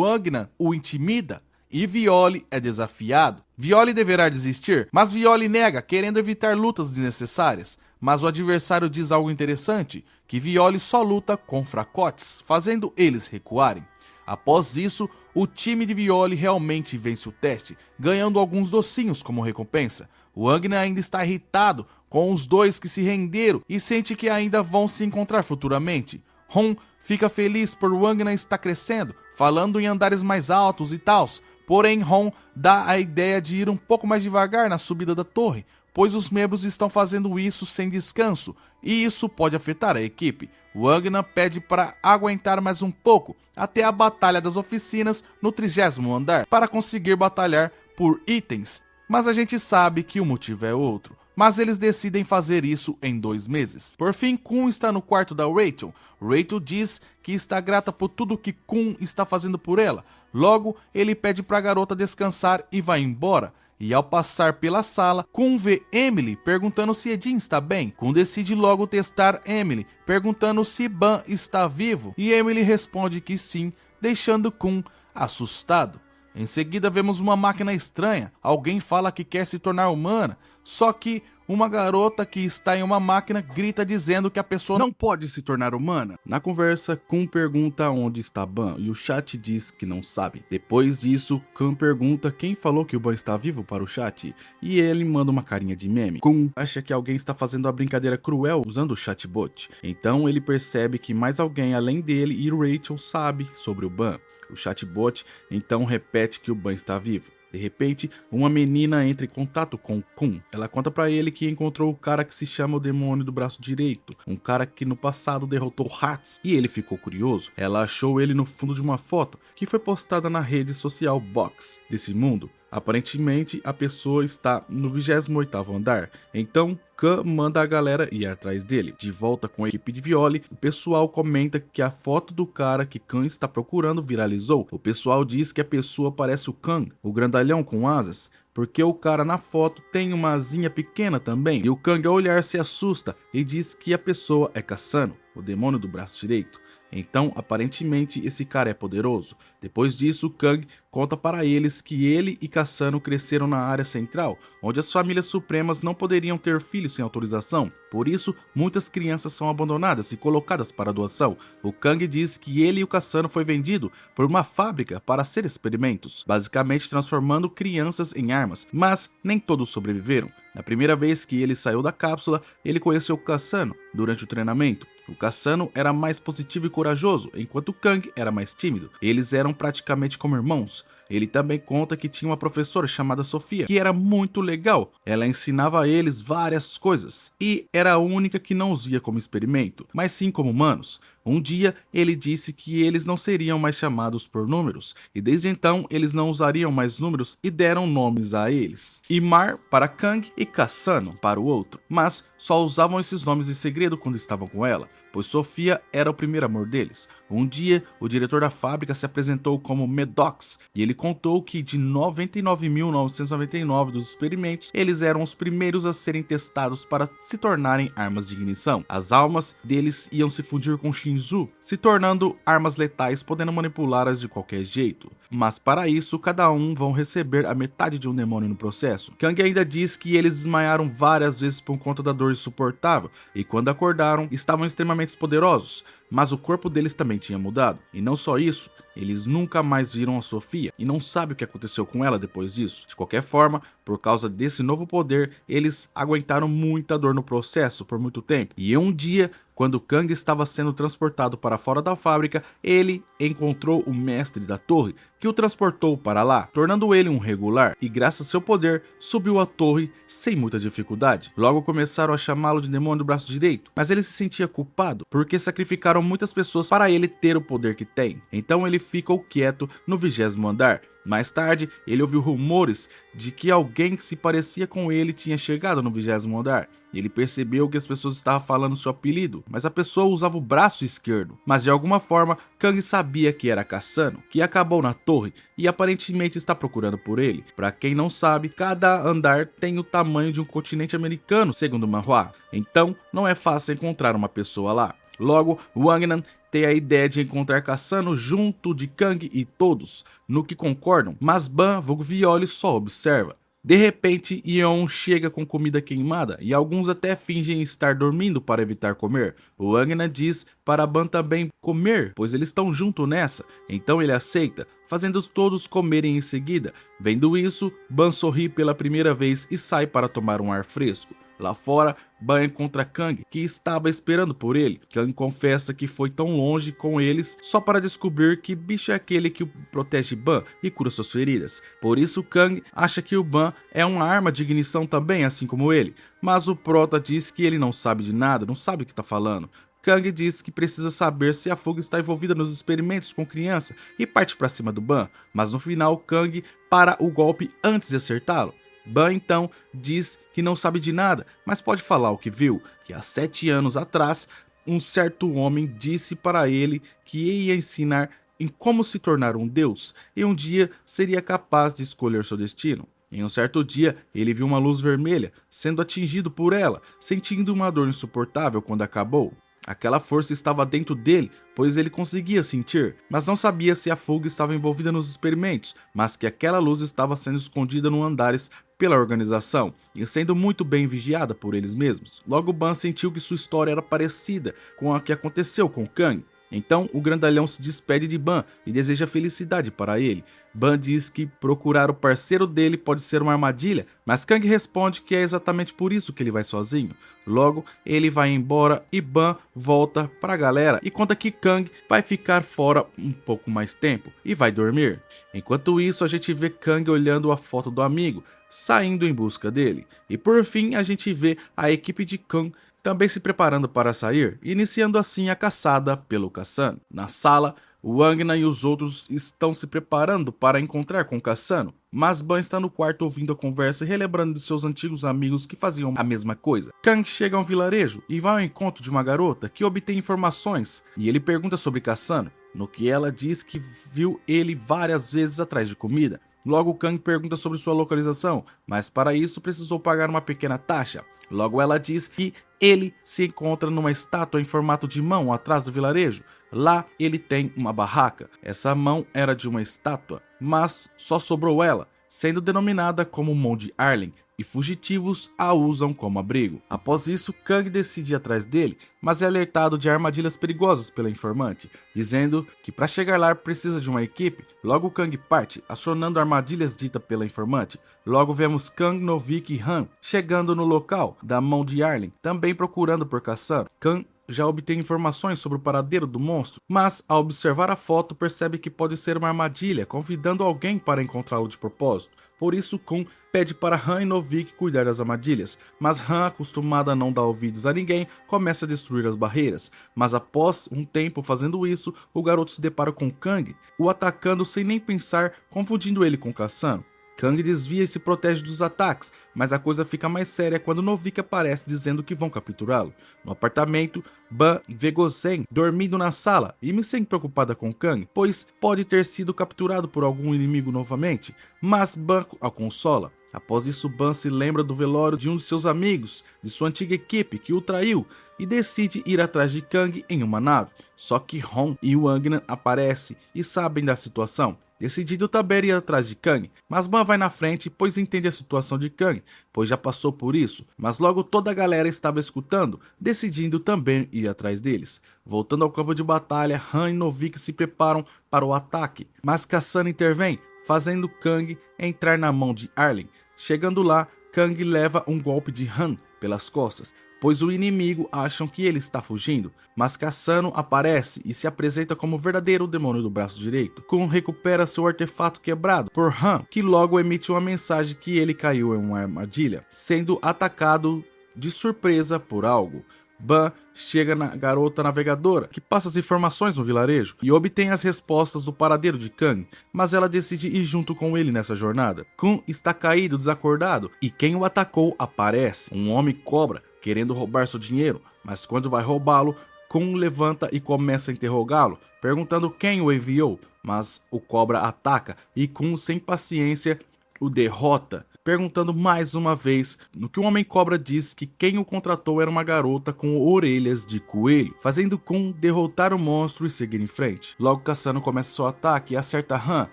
Wagner o intimida e Violi é desafiado. Violi deverá desistir, mas Violi nega, querendo evitar lutas desnecessárias. Mas o adversário diz algo interessante, que Violi só luta com fracotes, fazendo eles recuarem. Após isso, o time de Violi realmente vence o teste, ganhando alguns docinhos como recompensa. Wagner ainda está irritado com os dois que se renderam e sente que ainda vão se encontrar futuramente. Hon fica feliz por Wagner estar crescendo, falando em andares mais altos e tals, porém Hon dá a ideia de ir um pouco mais devagar na subida da torre, pois os membros estão fazendo isso sem descanso, e isso pode afetar a equipe. Wagner pede para aguentar mais um pouco, até a batalha das oficinas no 30º andar, para conseguir batalhar por itens, mas a gente sabe que o motivo é outro. Mas eles decidem fazer isso em 2 meses. Por fim, Kun está no quarto da Rachel. Rachel diz que está grata por tudo que Kun está fazendo por ela. Logo, ele pede para a garota descansar e vai embora. E ao passar pela sala, Kun vê Emily perguntando se Edin está bem. Kun decide logo testar Emily, perguntando se Ban está vivo. E Emily responde que sim, deixando Kun assustado. Em seguida vemos uma máquina estranha. Alguém fala que quer se tornar humana, só que uma garota que está em uma máquina grita dizendo que a pessoa não pode se tornar humana. Na conversa, Kun pergunta onde está Ban e o chat diz que não sabe. Depois disso, Kun pergunta quem falou que o Ban está vivo para o chat e ele manda uma carinha de meme. Kun acha que alguém está fazendo a brincadeira cruel usando o chatbot. Então ele percebe que mais alguém além dele e Rachel sabe sobre o Ban. O chatbot então repete que o Ban está vivo. De repente, uma menina entra em contato com Kun. Ela conta pra ele que encontrou o cara que se chama o Demônio do Braço Direito, um cara que no passado derrotou Hats, e ele ficou curioso. Ela achou ele no fundo de uma foto que foi postada na rede social Box desse mundo. Aparentemente, a pessoa está no 28º andar, então Khan manda a galera ir atrás dele. De volta com a equipe de Violi, o pessoal comenta que a foto do cara que Khan está procurando viralizou. O pessoal diz que a pessoa parece o Kang, o grandalhão com asas, porque o cara na foto tem uma asinha pequena também. E o Kang ao olhar se assusta e diz que a pessoa é Cassano, o demônio do braço direito. Então, aparentemente, esse cara é poderoso. Depois disso, Kang conta para eles que ele e Cassano cresceram na área central, onde as famílias supremas não poderiam ter filhos sem autorização. Por isso, muitas crianças são abandonadas e colocadas para doação. O Kang diz que ele e o Cassano foi vendido por uma fábrica para ser experimentos, basicamente transformando crianças em armas, mas nem todos sobreviveram. Na primeira vez que ele saiu da cápsula, ele conheceu o Cassano durante o treinamento. O Cassano era mais positivo e corajoso, enquanto o Kang era mais tímido. Eles eram praticamente como irmãos. Ele também conta que tinha uma professora chamada Sofia, que era muito legal. Ela ensinava a eles várias coisas, e era a única que não os via como experimento, mas sim como humanos. Um dia, ele disse que eles não seriam mais chamados por números, e desde então eles não usariam mais números e deram nomes a eles. Imar para Kang e Cassano para o outro, mas só usavam esses nomes em segredo quando estavam com ela, pois Sofia era o primeiro amor deles. Um dia, o diretor da fábrica se apresentou como Maddox, e ele contou que de 99.999 dos experimentos, eles eram os primeiros a serem testados para se tornarem armas de ignição. As almas deles iam se fundir com Shinzu, se tornando armas letais, podendo manipulá-las de qualquer jeito. Mas para isso, cada um vão receber a metade de um demônio no processo. Kang ainda diz que eles desmaiaram várias vezes por conta da dor insuportável, e quando acordaram, estavam extremamente poderosos, mas o corpo deles também tinha mudado. E não só isso, eles nunca mais viram a Sofia e não sabem o que aconteceu com ela depois disso. De qualquer forma, por causa desse novo poder, eles aguentaram muita dor no processo por muito tempo. E um dia, quando Kang estava sendo transportado para fora da fábrica, ele encontrou o mestre da torre, que o transportou para lá, tornando ele um regular, e graças ao seu poder, subiu a torre sem muita dificuldade. Logo começaram a chamá-lo de demônio do braço direito, mas ele se sentia culpado, porque sacrificaram muitas pessoas para ele ter o poder que tem. Então ele ficou quieto no 20º andar. Mais tarde, ele ouviu rumores de que alguém que se parecia com ele tinha chegado no 20º andar. Ele percebeu que as pessoas estavam falando seu apelido, mas a pessoa usava o braço esquerdo. Mas de alguma forma, Kang sabia que era Cassano, que acabou na torre e aparentemente está procurando por ele. Para quem não sabe, cada andar tem o tamanho de um continente americano, segundo o manhwa. Então, não é fácil encontrar uma pessoa lá. Logo, Wangnan tem a ideia de encontrar Cassano junto de Kang e todos, no que concordam, mas Ban, vulgo Violi, só observa. De repente, Yeon chega com comida queimada e alguns até fingem estar dormindo para evitar comer. O Wangnan diz para Ban também comer, pois eles estão junto nessa, então ele aceita, fazendo todos comerem em seguida. Vendo isso, Ban sorri pela primeira vez e sai para tomar um ar fresco. Lá fora, Ban encontra Kang, que estava esperando por ele. Kang confessa que foi tão longe com eles só para descobrir que bicho é aquele que protege Ban e cura suas feridas. Por isso, Kang acha que o Ban é uma arma de ignição também, assim como ele. Mas o Prota diz que ele não sabe de nada, não sabe o que está falando. Kang diz que precisa saber se a fuga está envolvida nos experimentos com criança e parte para cima do Ban, mas no final Kang para o golpe antes de acertá-lo. Ban então diz que não sabe de nada, mas pode falar o que viu, que há 7 anos atrás um certo homem disse para ele que ia ensinar em como se tornar um deus e um dia seria capaz de escolher seu destino. Em um certo dia, ele viu uma luz vermelha sendo atingido por ela, sentindo uma dor insuportável quando acabou. Aquela força estava dentro dele, pois ele conseguia sentir, mas não sabia se a fuga estava envolvida nos experimentos, mas que aquela luz estava sendo escondida no andares pela organização e sendo muito bem vigiada por eles mesmos. Logo Ban sentiu que sua história era parecida com a que aconteceu com Kang. Então o grandalhão se despede de Ban e deseja felicidade para ele. Ban diz que procurar o parceiro dele pode ser uma armadilha, mas Kang responde que é exatamente por isso que ele vai sozinho. Logo, ele vai embora e Ban volta para a galera e conta que Kang vai ficar fora um pouco mais tempo e vai dormir. Enquanto isso, a gente vê Kang olhando a foto do amigo, saindo em busca dele. E por fim, a gente vê a equipe de Kang também se preparando para sair, iniciando assim a caçada pelo Cassano. Na sala, Wangnan e os outros estão se preparando para encontrar com Cassano, mas Ban está no quarto ouvindo a conversa e relembrando de seus antigos amigos que faziam a mesma coisa. Kang chega a um vilarejo e vai ao encontro de uma garota que obtém informações, e ele pergunta sobre Cassano, no que ela diz que viu ele várias vezes atrás de comida. Logo Kang pergunta sobre sua localização, mas para isso precisou pagar uma pequena taxa. Logo ela diz que ele se encontra numa estátua em formato de mão atrás do vilarejo. Lá ele tem uma barraca. Essa mão era de uma estátua, mas só sobrou ela, sendo denominada como Mão de Arlen, e fugitivos a usam como abrigo. Após isso, Kang decide ir atrás dele, mas é alertado de armadilhas perigosas pela informante, dizendo que para chegar lá precisa de uma equipe. Logo Kang parte, acionando armadilhas ditas pela informante. Logo vemos Kang, Novik e Han chegando no local da Mão de Arlen, também procurando por Kassan. Kang já obtém informações sobre o paradeiro do monstro, mas ao observar a foto percebe que pode ser uma armadilha, convidando alguém para encontrá-lo de propósito. Por isso, Kun pede para Han e Novik cuidar das armadilhas, mas Han, acostumada a não dar ouvidos a ninguém, começa a destruir as barreiras. Mas após um tempo fazendo isso, o garoto se depara com Kang, o atacando sem nem pensar, confundindo ele com Kassan. Kang desvia e se protege dos ataques, mas a coisa fica mais séria quando Novik aparece dizendo que vão capturá-lo. No apartamento, Ban vê Gozen dormindo na sala e Misen preocupada com Kang, pois pode ter sido capturado por algum inimigo novamente, mas Ban a consola. Após isso, Ban se lembra do velório de um de seus amigos, de sua antiga equipe, que o traiu, e decide ir atrás de Kang em uma nave. Só que Hong e Wangnan aparecem e sabem da situação. Decidido também ir atrás de Kang, mas Ban vai na frente, pois entende a situação de Kang, pois já passou por isso, mas logo toda a galera estava escutando, decidindo também ir atrás deles. Voltando ao campo de batalha, Han e Novik se preparam para o ataque, mas Kassan intervém, fazendo Kang entrar na Mão de Arlen. Chegando lá, Kang leva um golpe de Han pelas costas, pois o inimigo acham que ele está fugindo, mas Cassano aparece e se apresenta como o verdadeiro demônio do braço direito. Kun recupera seu artefato quebrado por Han, que logo emite uma mensagem que ele caiu em uma armadilha, sendo atacado de surpresa por algo. Ban chega na garota navegadora, que passa as informações no vilarejo e obtém as respostas do paradeiro de Kang, mas ela decide ir junto com ele nessa jornada. Kun está caído, desacordado, e quem o atacou aparece, um homem cobra, querendo roubar seu dinheiro, mas quando vai roubá-lo, Kun levanta e começa a interrogá-lo, perguntando quem o enviou, mas o cobra ataca e Kun, sem paciência, o derrota, perguntando mais uma vez, no que o Homem-Cobra diz que quem o contratou era uma garota com orelhas de coelho, fazendo Kun derrotar o monstro e seguir em frente. Logo Cassano começa seu ataque e acerta Han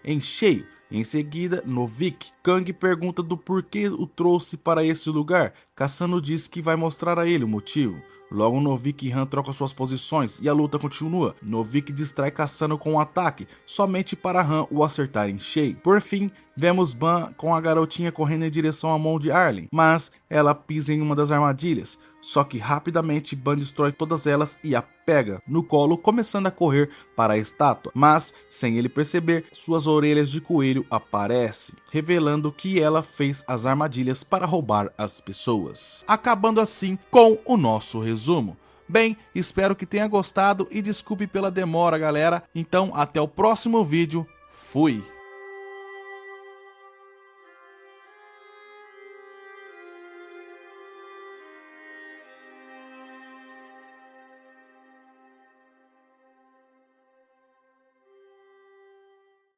em cheio. Em seguida, Novik. Kang pergunta do porquê o trouxe para esse lugar. Cassano diz que vai mostrar a ele o motivo. Logo Novik e Han trocam suas posições e a luta continua. Novik distrai Cassano com um ataque, somente para Han o acertar em cheio. Por fim, vemos Ban com a garotinha correndo em direção à Mão de Arlen, mas ela pisa em uma das armadilhas. Só que rapidamente Ban destrói todas elas e a pega no colo, começando a correr para a estátua. Mas, sem ele perceber, suas orelhas de coelho aparecem, revelando que ela fez as armadilhas para roubar as pessoas. Acabando assim com o nosso resumo. Bem, espero que tenha gostado e desculpe pela demora, galera. Então, até o próximo vídeo. Fui!